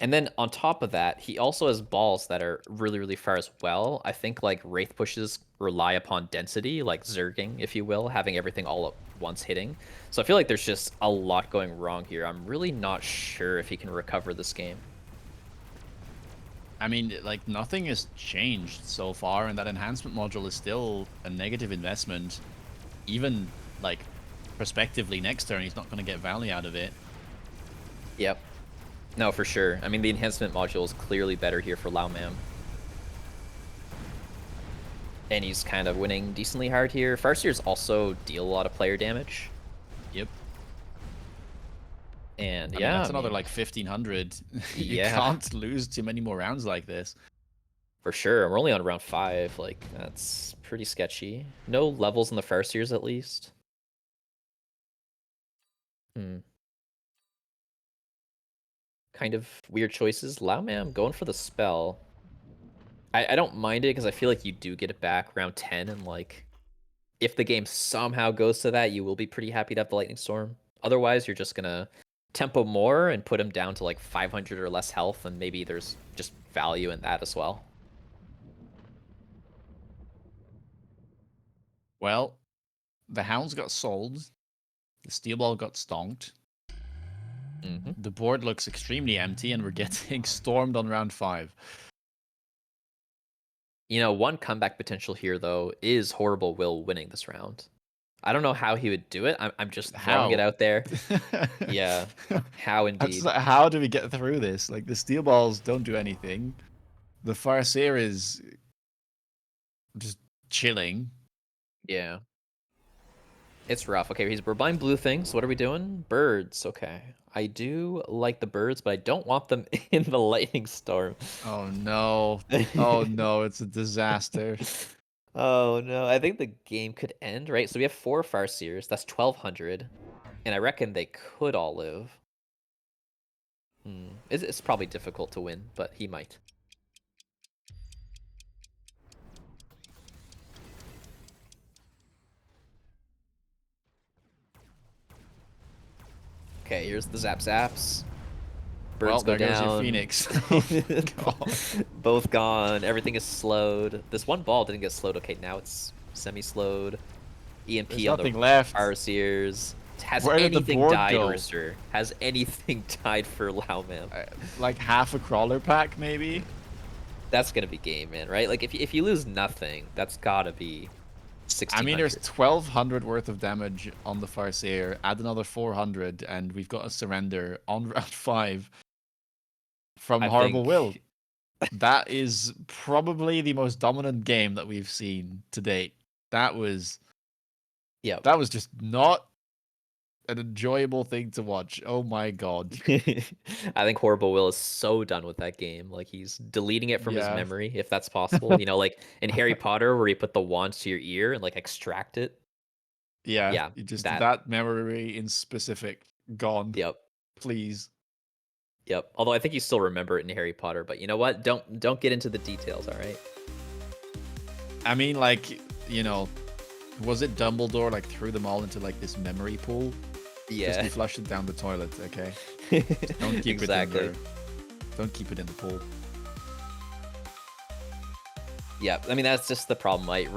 And then on top of that, he also has balls that are really, really far as well. I think like Wraith pushes rely upon density, like Zerging, if you will, having everything all at once hitting. So I feel like there's just a lot going wrong here. I'm really not sure if he can recover this game. I mean, like, nothing has changed so far, and that enhancement module is still a negative investment. Even, like, prospectively next turn, he's not going to get value out of it. Yep. No, for sure. I mean, the enhancement module is clearly better here for Laomam. And he's kind of winning decently hard here. Farseers also deal a lot of player damage. Yep. And I mean, yeah, that's another, like, 1,500. You yeah, can't lose too many more rounds like this. for sure. We're only on round 5. Like, that's pretty sketchy. No levels in the Farseers, at least. Hmm. Kind of weird choices. Laomam going for the spell. I don't mind it because I feel like you do get it back round 10, and like if the game somehow goes to that, you will be pretty happy to have the Lightning Storm. Otherwise, you're just gonna tempo more and put him down to like 500 or less health, and maybe there's just value in that as well. Well, the Hounds got sold. The Steel Ball got stonked. Mm-hmm. The board looks extremely empty, and we're getting stormed on round 5. You know, one comeback potential here though is Horrible Will winning this round. I don't know how he would do it. I'm just throwing it How? out there. Yeah, how indeed. How do we get through this? Like, the Steel Balls don't do anything. The Farseer is just chilling. Yeah. It's rough. Okay, we're buying blue things. What are we doing? Birds. Okay. I do like the birds, but I don't want them in the lightning storm. Oh no. Oh no, it's a disaster. Oh no, I think the game could end, right? So we have 4 Farseers. That's 1,200. And I reckon they could all live. It's probably difficult to win, but he might. Okay, here's the zap zaps. Well, Birds go there goes your down. Phoenix. Oh, God. Both gone. Everything is slowed. This one ball didn't get slowed. Okay, now it's semi-slowed. EMP There's on the nothing left. Farseers. Has Where did the anything board died, go? Rister? Has anything died for Laomam? Like half a crawler pack, maybe? That's gonna be game, man, right? Like if you lose nothing, that's gotta be I mean, 1,600. there's 1,200 worth of damage on the Farseer. Add another 400, and we've got a surrender on round 5 from I Horrible Will. think, That is probably the most dominant game that we've seen to date. That was yeah. just not an enjoyable thing to watch. Oh my god. I think Horrible Will is so done with that game. Like he's deleting it from his Yeah. memory, if that's possible. You know, like in Harry Potter, where you put the wand to your ear and like extract it. Yeah, Yeah, just that. that memory in specific gone. Yep. Please. Yep. Although I think you still remember it in Harry Potter, but you know what? Don't get into the details, all right? I mean, like, you know, was it Dumbledore like threw them all into like this memory pool? Just Yeah. flush it down the toilet, okay? Don't keep Exactly. it in don't keep it in the pool. Yeah, I mean that's just the problem, right?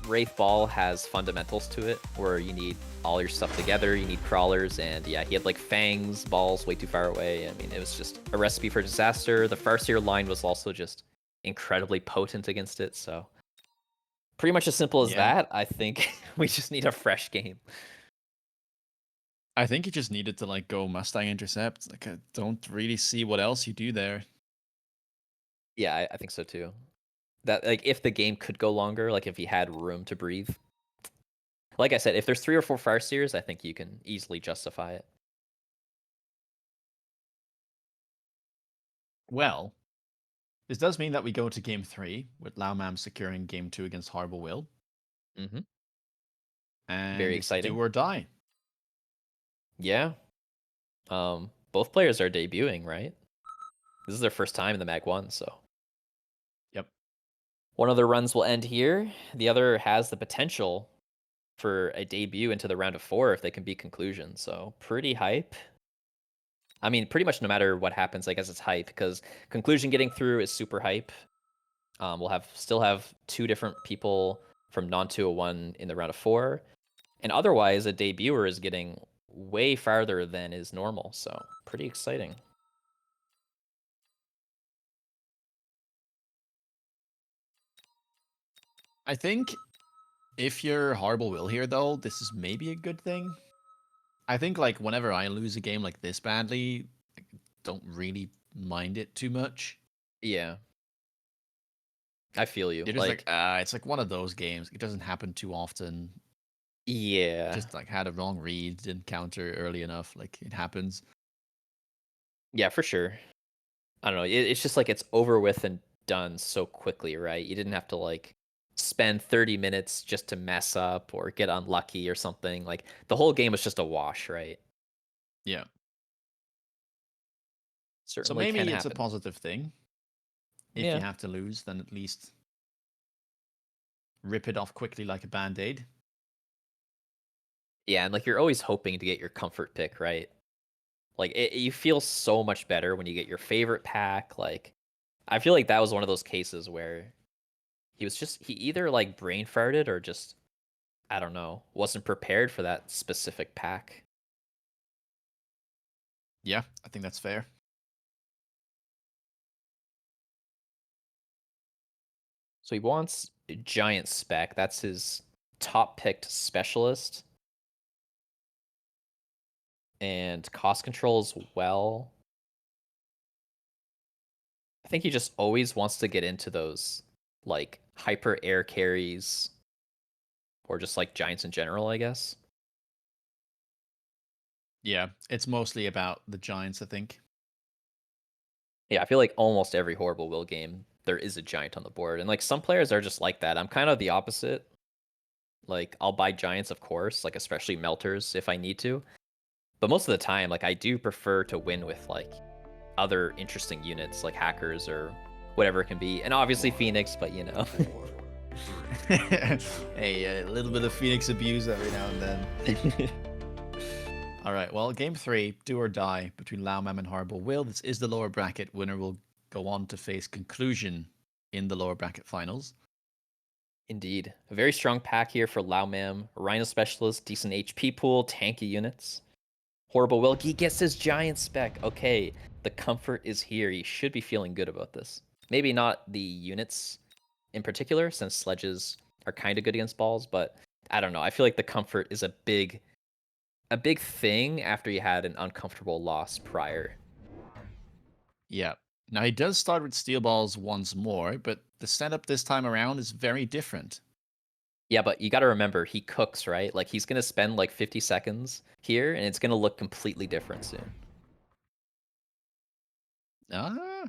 Wraith Ball has fundamentals to it where you need all your stuff together, you need crawlers, and yeah, he had like fangs, balls way too far away. I mean, it was just a recipe for disaster. The Farseer line was also just incredibly potent against it, so pretty much as simple as Yeah. that. I think we just need a fresh game. I think you just needed to like go Mustang Intercept. Like I don't really see what else you do there. Yeah, I think so too. That like if the game could go longer, like if he had room to breathe. Like I said, if there's 3 or 4 Farseers, I think you can easily justify it. Well, this does mean that we go to game 3 with Laomam securing game 2 against Horrible Will. Mm-hmm. And Very it's do exciting. or die. Yeah. Both players are debuting, right? This is their first time in the MAG1, so Yep. one of their runs will end here. The other has the potential for a debut into the round of 4 if they can beat Conclusion. So pretty hype. I mean, pretty much no matter what happens, I guess it's hype because Conclusion getting through is super hype. We'll still have 2 different people from non 201 in the round of 4, and otherwise a debuter is getting way farther than is normal. So pretty exciting. I think if you're Horrible Will here, though, this is maybe a good thing. I think like whenever I lose a game like this badly, I don't really mind it too much. Yeah, I feel you. You're just like, Like, it's like one of those games. It doesn't happen too often. yeah, Just like had a wrong read, didn't counter early enough. Like it happens. yeah, for sure. I don't know. It's just like it's over with and done so quickly, right? You didn't have to like spend 30 minutes just to mess up or get unlucky or something. Like the whole game was just a wash, right? Yeah. So Certainly can maybe it's a happen. positive thing. If you Yeah. have to lose, then at least rip it off quickly like a band-aid. Yeah, and like you're always hoping to get your comfort pick, right? Like you feel so much better when you get your favorite pack. Like I feel like that was one of those cases where he either like brain farted or just I don't know, wasn't prepared for that specific pack. Yeah, I think that's fair. So he wants Giant Spec. That's his top picked specialist. And cost control as well. I think he just always wants to get into those like hyper air carries or just like giants in general, I guess. Yeah, it's mostly about the Giants, I think. Yeah, I feel like almost every Horrible Will game there is a giant on the board. And like some players are just like that. I'm kind of the opposite. Like I'll buy giants, of course, like especially melters if I need to. But most of the time, like I do prefer to win with like other interesting units like hackers or whatever it can be. And obviously Phoenix, but you know. Hey, a little bit of Phoenix abuse every now and then. All right, well, game 3, do or die between Laomam and Horrible Will. This is the lower bracket. Winner will go on to face Conclusion in the lower bracket finals. Indeed. A very strong pack here for Laomam. Rhino Specialist, decent HP pool, tanky units. Horrible Will, he gets his giant spec. Okay, the comfort is here. He should be feeling good about this. Maybe not the units in particular, since sledges are kind of good against balls, but I don't know. I feel like the comfort is a big thing after you had an uncomfortable loss prior. Yeah. Now, he does start with steel balls once more, but the setup this time around is very different. Yeah, but you got to remember he cooks, right? Like he's going to spend like 50 seconds here and it's going to look completely different soon. Ah,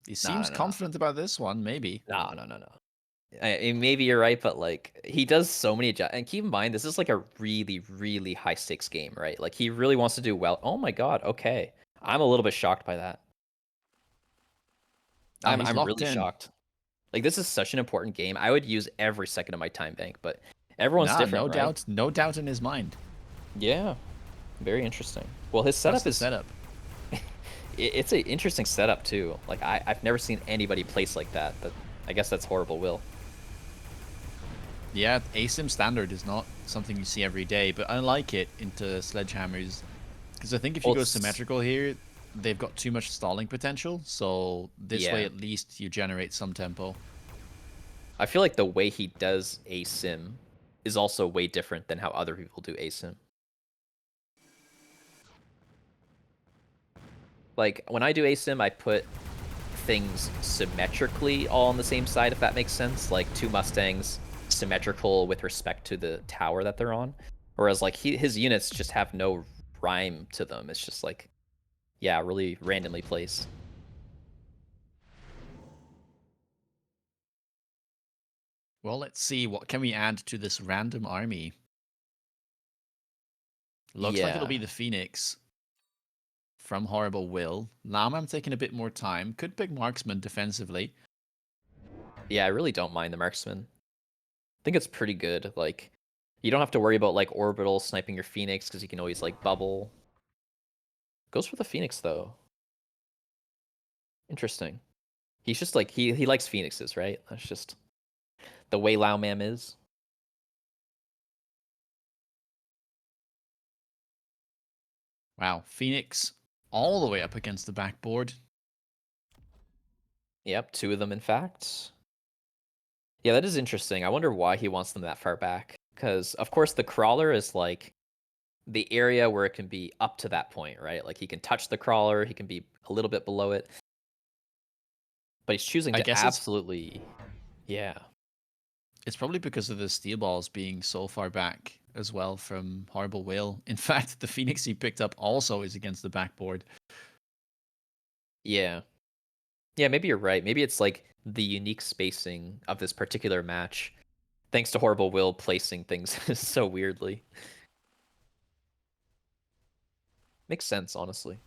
he No, seems no, no, no. confident about this one, maybe. No, no, no, no. Maybe you're right, but like he does so many and keep in mind this is like a really high stakes game, right? Like he really wants to do well. Oh my god, okay. I'm a little bit shocked by that. He's I'm locked really in. shocked. Like, this is such an important game. I would use every second of my time bank, but everyone's Nah, different, no right? doubt. No doubt in his mind. Yeah, very interesting. Well, his Trust setup the is setup. it's an interesting setup too. Like I've never seen anybody place like that. But I guess that's horrible will. Yeah, ASIM standard is not something you see every day, but I like it into Sledgehammers. Because I think if you Well, go it's symmetrical here, they've got too much stalling potential, so this way yeah. at least you generate some tempo. I feel like the way he does asym is also way different than how other people do asym. Like when I do asym, I put things symmetrically all on the same side, if that makes sense. Like two Mustangs symmetrical with respect to the tower that they're on. Whereas like his units just have no rhyme to them. It's just like, yeah, really randomly placed. Well, let's see, what can we add to this random army? Looks like it'll Yeah. be the Phoenix from Horrible Will. Laomam taking a bit more time. Could pick Marksman defensively. Yeah, I really don't mind the marksman. I think it's pretty good. Like, you don't have to worry about like orbital sniping your Phoenix because you can always like bubble. Goes for the Phoenix though. Interesting. He's just like he likes Phoenixes, right? That's just the way Laomam is. Wow, Phoenix all the way up against the backboard. Yep, two of them in fact. Yeah, that is interesting. I wonder why he wants them that far back. Because of course the crawler is like the area where it can be up to that point, right? Like he can touch the crawler, he can be a little bit below it. But he's choosing I to guess absolutely, yeah. it's probably because of the steel balls being so far back as well from Horrible Will. In fact, the Phoenix he picked up also is against the backboard. Yeah. Yeah, maybe you're right. Maybe it's like the unique spacing of this particular match, thanks to Horrible Will placing things so weirdly. Makes sense, honestly.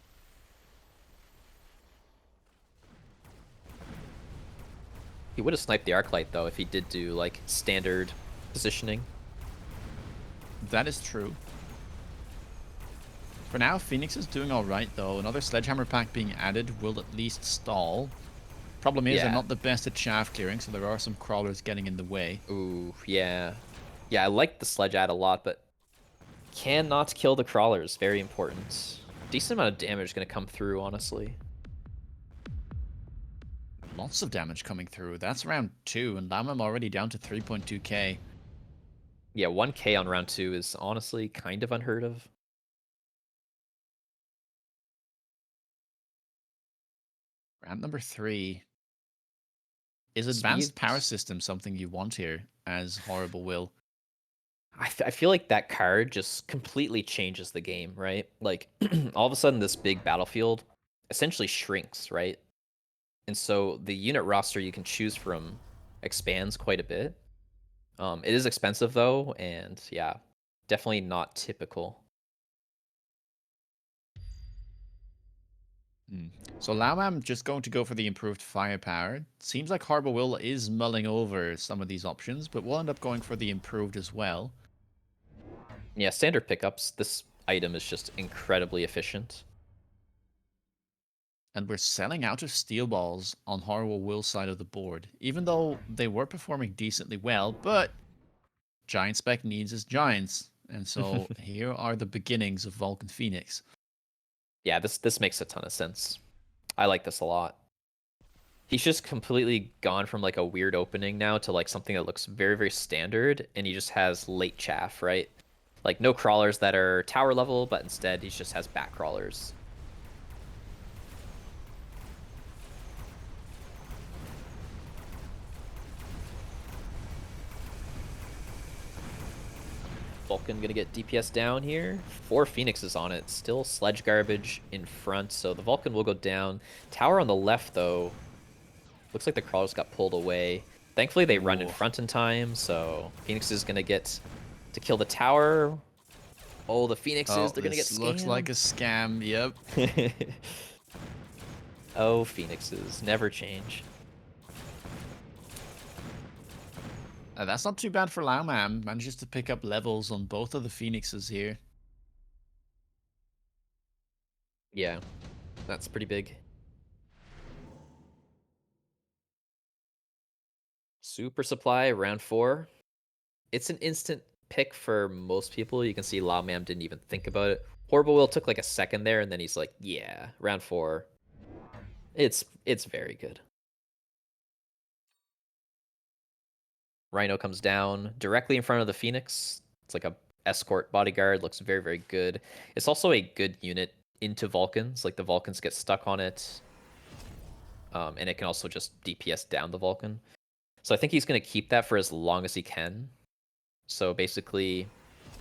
He would have sniped the Arclight, though, if he did do, like, standard positioning. That is true. For now, Phoenix is doing alright though. Another Sledgehammer pack being added will at least stall. Problem is, they're Yeah. not the best at shaft clearing, so there are some crawlers getting in the way. Ooh, yeah. Yeah, I like the Sledge ad a lot, but cannot kill the crawlers. Very important. Decent amount of damage going to come through, honestly. Lots of damage coming through. That's round 2, and Laomam already down to 3.2k. Yeah, 1k on round 2 is honestly kind of unheard of. Round number 3. Is Speed. advanced power system something you want here as Horrible Will? I feel like that card just completely changes the game, right? Like, all of a sudden, this big battlefield essentially shrinks, right? And so the unit roster you can choose from expands quite a bit. It is expensive, though, and yeah, definitely not typical. So Laomam just going to go for the improved firepower. Seems like Horrible Will is mulling over some of these options, but will end up going for the improved as well. Yeah, standard pickups. This item is just incredibly efficient. And we're selling out of steel balls on Horrible Will's side of the board, even though they were performing decently well, but Giant Spec needs his giants. And so here are the beginnings of Vulcan Phoenix. Yeah, this makes a ton of sense. I like this a lot. He's just completely gone from like a weird opening now to like something that looks very, very standard, and he just has late chaff, right? Like no crawlers that are tower level, but instead he just has back crawlers. Vulcan gonna get DPS down here. 4 Phoenixes on it. Still sledge garbage in front, so the Vulcan will go down. Tower on the left, though. Looks like the crawlers got pulled away. Thankfully, they run in Ooh. front in time, so Phoenix is gonna get to kill the tower. Oh, the Phoenixes, Oh, they're gonna get this looks like a scammed. scam. Yep. Oh, Phoenixes, never change. That's not too bad for Laomam. Manages to pick up levels on both of the Phoenixes here. Yeah, that's pretty big. Super Supply, round 4. It's an instant pick for most people. You can see Laomam didn't even think about it. Horrible Will took like a second there, and then he's like, yeah, round 4. It's very good. Rhino comes down directly in front of the Phoenix. It's like a escort bodyguard. Looks very, very good. It's also a good unit into Vulcans. Like the Vulcans get stuck on it. And it can also just DPS down the Vulcan. So I think he's going to keep that for as long as he can. So basically,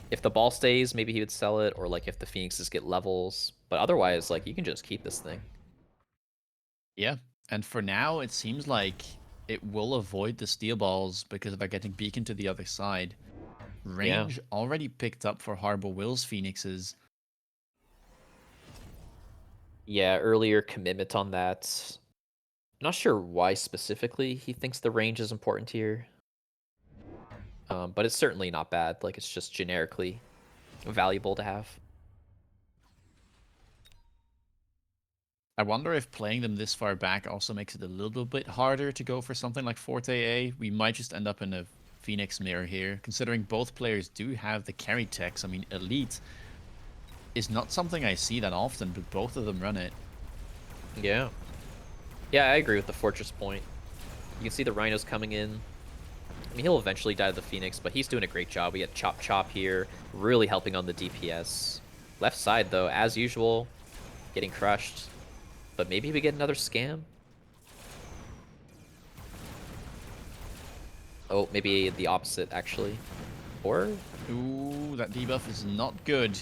if the ball stays, maybe he would sell it, or like if the Phoenixes get levels. But otherwise, like you can just keep this thing. Yeah. And for now, it seems like it will avoid the steel balls because they're getting beacon to the other side. Yeah. Range already picked up for Harbor Will's Phoenixes. Yeah, earlier commitment on that. Not sure why specifically he thinks the range is important here. But it's certainly not bad. Like, it's just generically valuable to have. I wonder if playing them this far back also makes it a little bit harder to go for something like Forte A. We might just end up in a Phoenix mirror here, considering both players do have the carry techs. I mean, Elite is not something I see that often, but both of them run it. Yeah. Yeah, I agree with the Fortress point. You can see the Rhinos coming in. I mean, he'll eventually die to the Phoenix, but he's doing a great job. We get Chop Chop here, really helping on the DPS. Left side, though, as usual, getting crushed. But maybe we get another scam? Oh, maybe the opposite, actually. Or? Ooh, that debuff is not good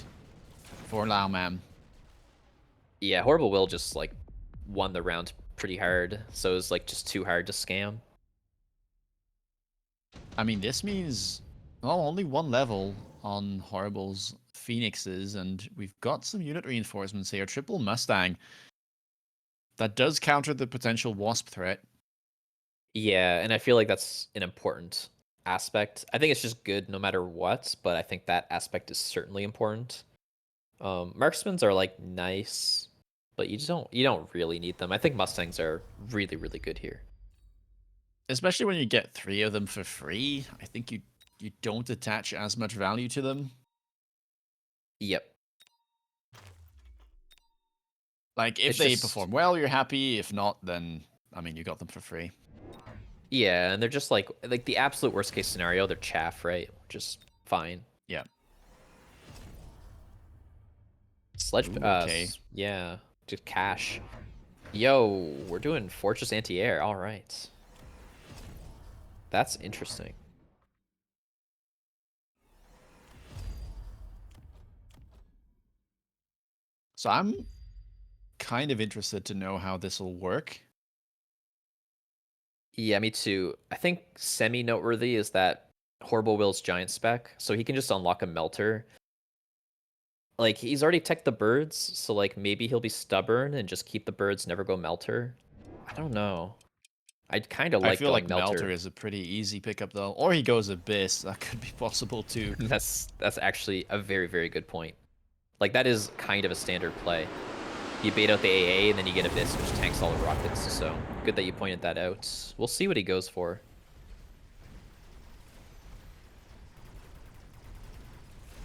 for Laomam. Yeah, Horrible Will just, like, won the round pretty hard. So it's, like, just too hard to scam. I mean, this means well, only one level on Horrible's Phoenixes, and we've got some unit reinforcements here. Triple Mustang. That does counter the potential Wasp threat. Yeah, and I feel like that's an important aspect. I think it's just good no matter what, but I think that aspect is certainly important. Marksmans are like nice, but you don't really need them. I think Mustangs are really, really good here. Especially when you get 3 of them for free. I think you don't attach as much value to them. Yep. Like, if It's they just perform well, you're happy. If not, then, I mean, you got them for free. yeah, and they're just like the absolute worst case scenario, they're chaff, right? Just fine. Yeah. Sledge Ooh, okay. yeah, just cash. Yo, we're doing Fortress Anti-Air. All right. That's interesting. So I'm kind of interested to know how this will work. Yeah, me too. I think semi-noteworthy is that Horrible Will's giant spec, so he can just unlock a melter. Like, he's already teched the birds, so, like, maybe he'll be stubborn and just keep the birds, never go melter. I don't know. I'd kind of I like feel going like Melter melter. is a pretty easy pickup, though. Or he goes Abyss. That could be possible, too. That's actually a very, very good point. Like, that is kind of a standard play. You bait out the AA, and then you get Abyss, which tanks all the rockets, so good that you pointed that out. We'll see what he goes for.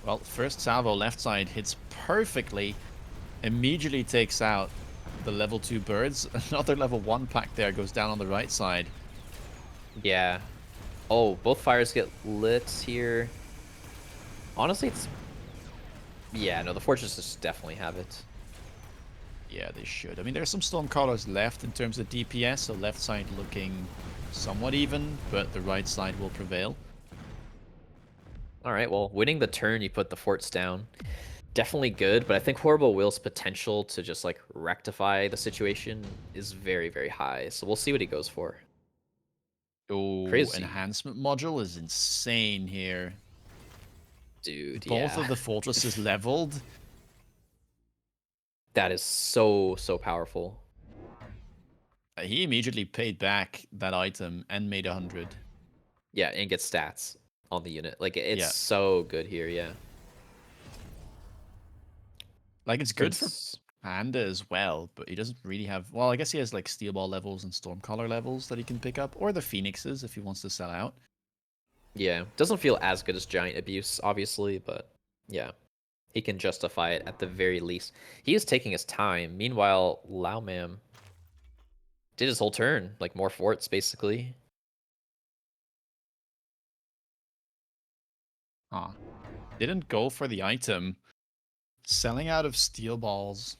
Well, first salvo left side hits perfectly. Immediately takes out the level 2 birds. Another level 1 pack there goes down on the right side. Yeah. Oh, both fires get lit here. Honestly, it's... Yeah, no, the Fortresses definitely have it. Yeah, they should. I mean, there's some Stormcallers left in terms of DPS, so left side looking somewhat even, but the right side will prevail. Alright, well, winning the turn, you put the forts down. Definitely good, but I think Horrible Will's potential to just, like, rectify the situation is very, very high. So we'll see what he goes for. Oh, Crazy. enhancement module is insane here. Dude, both yeah. of the fortresses leveled. That is so, so powerful. He immediately paid back that item and made 100. Yeah, and gets stats on the unit. Like, it's Yeah. so good here, yeah. Like, it's good for Turns... Panda as well, but he doesn't really have... Well, I guess he has, like, Steel Ball levels and Stormcaller levels that he can pick up. Or the Phoenixes if he wants to sell out. Yeah, doesn't feel as good as Giant Abuse, obviously, but yeah. He can justify it at the very least. He is taking his time. Meanwhile, Laomam did his whole turn. Like, more forts, basically. Huh. Didn't go for the item. Selling out of Steel Balls.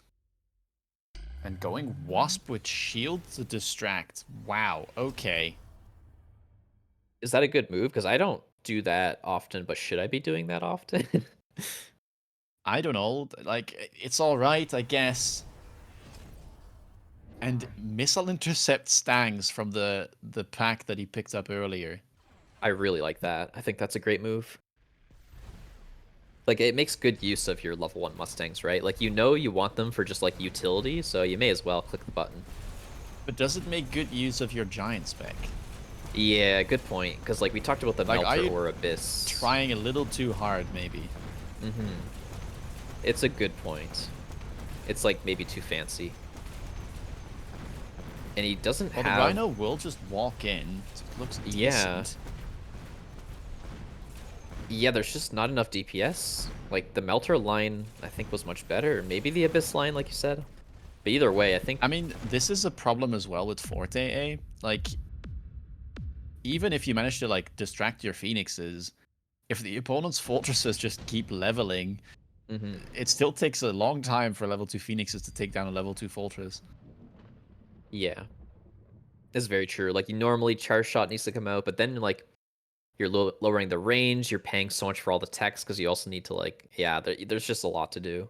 And going Wasp with Shield to distract. Wow, okay. Is that a good move? Because I don't do that often, but should I be doing that often? I don't know. Like, it's alright, I guess. And Missile Intercept Stangs from the pack that he picked up earlier. I really like that. I think that's a great move. Like, it makes good use of your level 1 Mustangs, right? Like, you know you want them for just, like, utility, so you may as well click the button. But does it make good use of your Giant spec? Yeah, good point. Because, like, we talked about the Like, are Melter you or Abyss. trying a little too hard, maybe? Mm-hmm. It's a good point. It's, like, maybe too fancy. And he doesn't Well, have... the Rhino will just walk in. So it looks Yeah. decent. Yeah, there's just not enough DPS. Like, the Melter line, I think, was much better. Maybe the Abyss line, like you said. But either way, I think... I mean, this is a problem as well with Forte A. Like, even if you manage to, like, distract your Phoenixes, if the opponent's fortresses just keep leveling, Mm-hmm. it still takes a long time for level 2 Phoenixes to take down a level 2 fortress. Yeah. That's very true. Like, you normally Charge Shot needs to come out, but then, like, you're lowering the range, you're paying so much for all the techs, because you also need to, like... Yeah, there's just a lot to do.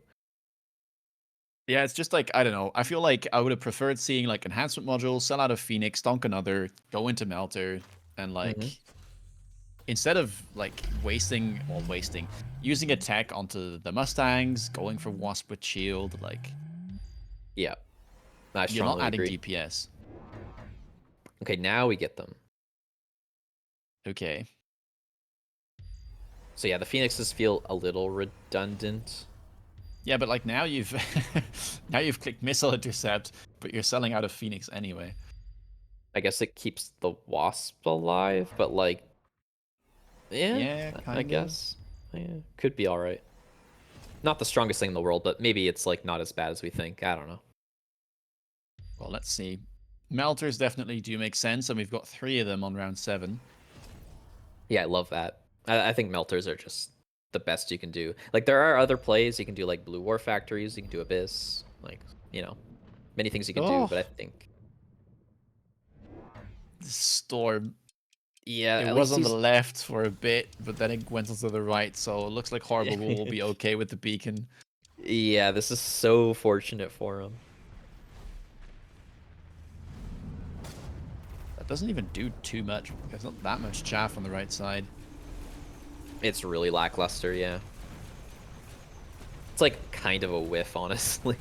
Yeah, it's just like, I don't know. I feel like I would have preferred seeing, like, enhancement module, sell out of Phoenix, donk another, go into Melter, and, like, Mm-hmm. instead of, like, using a tech onto the Mustangs, going for Wasp with Shield, like, Yeah, I you're not strongly adding agree. DPS. Okay, now we get them. Okay. So yeah, the Phoenixes feel a little redundant. Yeah, but, like, now you've now you've clicked Missile Intercept, but you're selling out of Phoenix anyway. I guess it keeps the Wasp alive, but, like... Yeah, Yeah, I kind of. guess. Yeah, could be alright. Not the strongest thing in the world, but maybe it's, like, not as bad as we think. I don't know. Well, let's see. Melters definitely do make sense, and we've got 3 of them on round 7. Yeah, I love that. I think Melters are just the best you can do. Like, there are other plays. You can do, like, Blue War Factories. You can do Abyss. Like, you know, many things you can do, Oh, but I think... Storm. Yeah, It at was least on the he's... left for a bit, but then it went onto the right, so it looks like Horrible will be okay with the beacon. Yeah, this is so fortunate for him. That doesn't even do too much. There's not that much chaff on the right side. It's really lackluster, yeah. It's like kind of a whiff, honestly.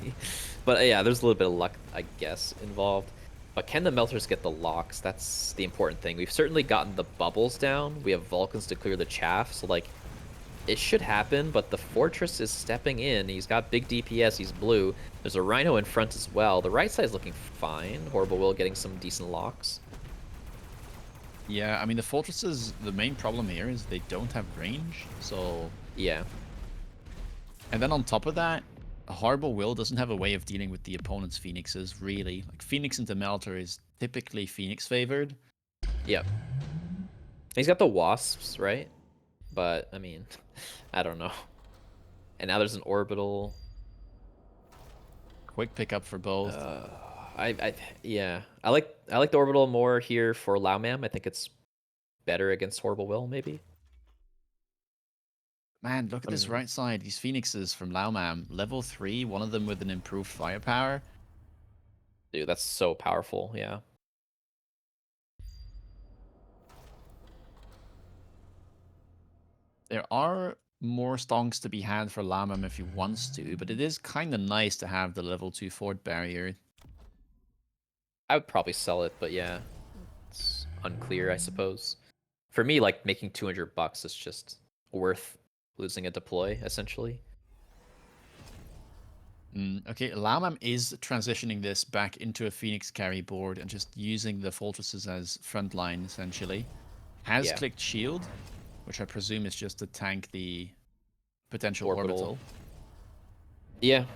But yeah, there's a little bit of luck, I guess, involved. But can the Melters get the locks? That's the important thing. We've certainly gotten the bubbles down. We have Vulcans to clear the chaff, so, like, it should happen, but the Fortress is stepping in. He's got big DPS, he's blue. There's a Rhino in front as well. The right side's looking fine. Horrible Will getting some decent locks. Yeah, I mean, the fortresses, the main problem here is they don't have range, so... Yeah. And then on top of that, Horrible Will doesn't have a way of dealing with the opponent's Phoenixes, really. Like, Phoenix into Melter is typically Phoenix favored. Yep. He's got the Wasps, right? But, I mean, I don't know. And now there's an Orbital. Quick pickup for both. Yeah. I like the Orbital more here for Laomam. I think it's better against Horrible Will, maybe. Man, look at this right side. These Phoenixes from Laomam. Level 3, one of them with an improved firepower. Dude, that's so powerful, yeah. There are more stonks to be had for Laomam if he wants to, but it is kind of nice to have the level 2 fort barrier. I would probably sell it, but yeah, it's unclear, I suppose. For me, like making $200 is just worth losing a deploy, essentially. Okay, Laomam is transitioning this back into a Phoenix carry board and just using the fortresses as front line, essentially. Has Yeah. clicked shield, which I presume is just to tank the potential orbital. Yeah,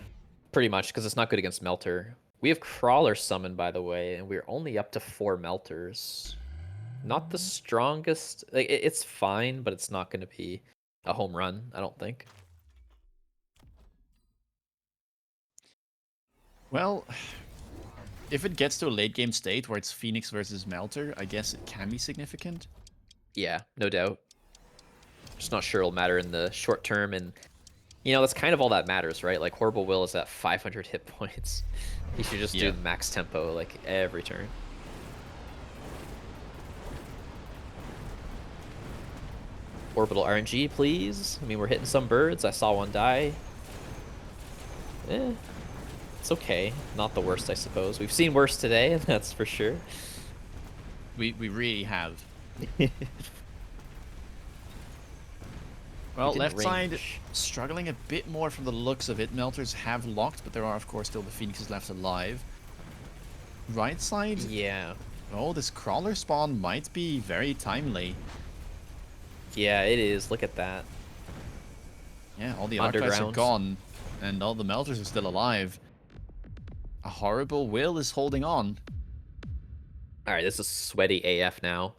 pretty much, because it's not good against Melter. We have Crawler summoned, by the way, and we're only up to 4 Melters. Not the strongest. Like, it's fine, but it's not going to be a home run, I don't think. Well, if it gets to a late game state where it's Phoenix versus Melter, I guess it can be significant. Yeah, no doubt. Just not sure it'll matter in the short term, and you know, that's kind of all that matters, right? Like, Horrible Will is at 500 hit points. He should just do the max tempo, like, every turn. Orbital RNG, please. I mean, we're hitting some birds. I saw one die. It's okay. Not the worst, I suppose. We've seen worse today, that's for sure. We really have. Well, left side struggling a bit more from the looks of it. Melters have locked, but there are, of course, still the Phoenixes left alive. Right side? Yeah. Oh, this crawler spawn might be very timely. Yeah, it is. Look at that. Yeah, all the archives are gone, and all the Melters are still alive. A Horrible Will is holding on. Alright, this is sweaty AF now.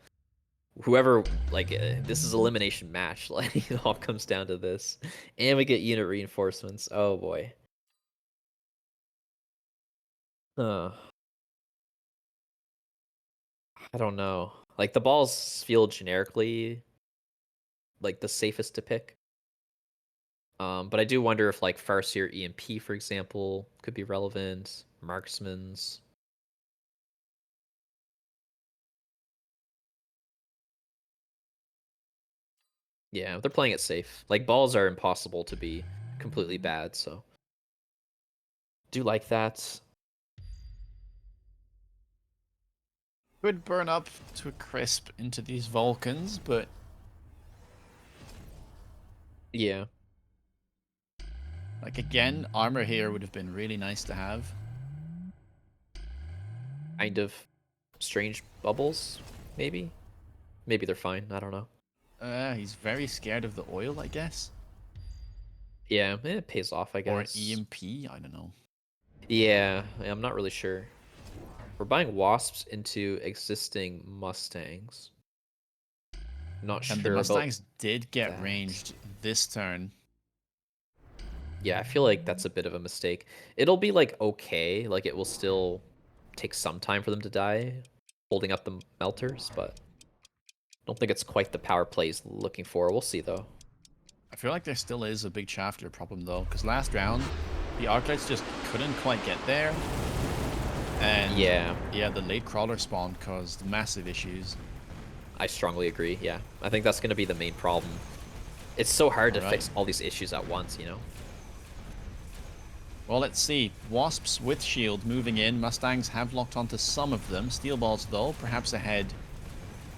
Whoever, like, this is elimination match. Like, it all comes down to this. And we get unit reinforcements. Oh, boy. I don't know. Like, the balls feel generically like the safest to pick. But I do wonder if, like, Farseer EMP, for example, could be relevant. Marksman's. Yeah, they're playing it safe. Like, balls are impossible to be completely bad, so. Do like that. Could burn up to a crisp into these Vulcans, but... Yeah. Like, again, armor here would have been really nice to have. Kind of strange bubbles, maybe? Maybe they're fine, I don't know. He's very scared of the oil, I guess. Yeah, it pays off, I guess. Or EMP, I don't know. Yeah, I'm not really sure. We're buying Wasps into existing Mustangs. Not sure And about the Mustangs did get that. ranged this turn. Yeah, I feel like that's a bit of a mistake. It'll be, like, okay. Like, it will still take some time for them to die, holding up the Melters, but I don't think it's quite the power play he's looking for. We'll see, though. I feel like there still is a big Shafter problem, though, because last round, the Arclights just couldn't quite get there. And yeah, the late crawler spawn caused massive issues. I strongly agree, yeah. I think that's going to be the main problem. It's so hard to fix all these issues at once, you know? Well, let's see. Wasps with shield moving in. Mustangs have locked onto some of them. Steel balls, though, perhaps ahead,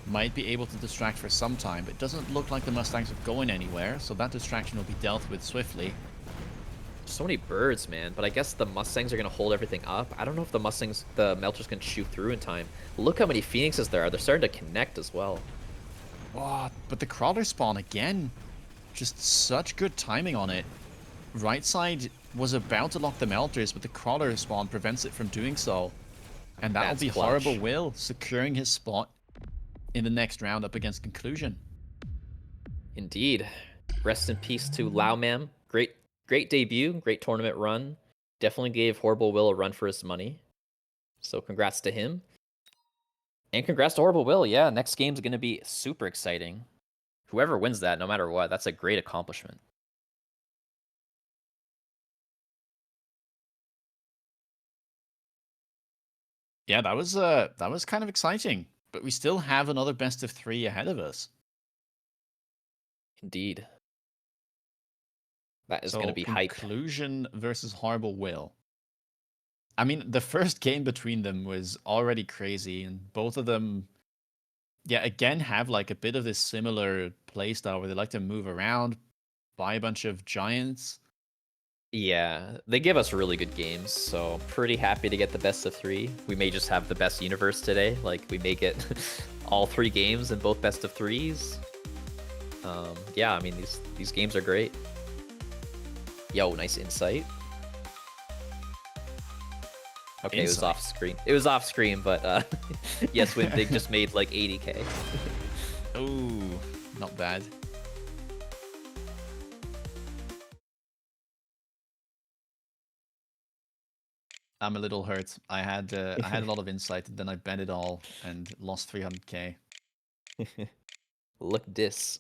might be able to distract for some time. But it doesn't look like the Mustangs are going anywhere, so that distraction will be dealt with swiftly. So many birds, man. But I guess the Mustangs are going to hold everything up. I don't know if the Melters can shoot through in time. Look how many Phoenixes there are. They're starting to connect as well. Oh, but the crawler spawn again. Just such good timing on it. Right side was about to lock the Melters, but the crawler spawn prevents it from doing so. And that'll be clutch. Horrible Will securing his spot in the next round up against Conclusion. Indeed. Rest in peace to Laomam. Great debut, great tournament run. Definitely gave Horrible Will a run for his money. So congrats to him. And congrats to Horrible Will. Yeah, next game's going to be super exciting. Whoever wins that, no matter what, that's a great accomplishment. Yeah, that was kind of exciting. But we still have another best of 3 ahead of us. Indeed. That is going to So be hype. conclusion versus Horrible Will. I mean, the first game between them was already crazy, and both of them, yeah, again have like a bit of this similar playstyle where they like to move around, buy a bunch of giants. Yeah, they give us really good games, so pretty happy to get the best of 3. We may just have the best universe today. Like, we may get all 3 games in both best of 3s. Yeah, I mean, these games are great. Yo, nice insight. Okay, it was off screen. It was off screen, but yes, when they just made like 80k. Oh, not bad. I'm a little hurt. I had a lot of insight, then I bent it all and lost 300k. Look this.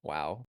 Wow.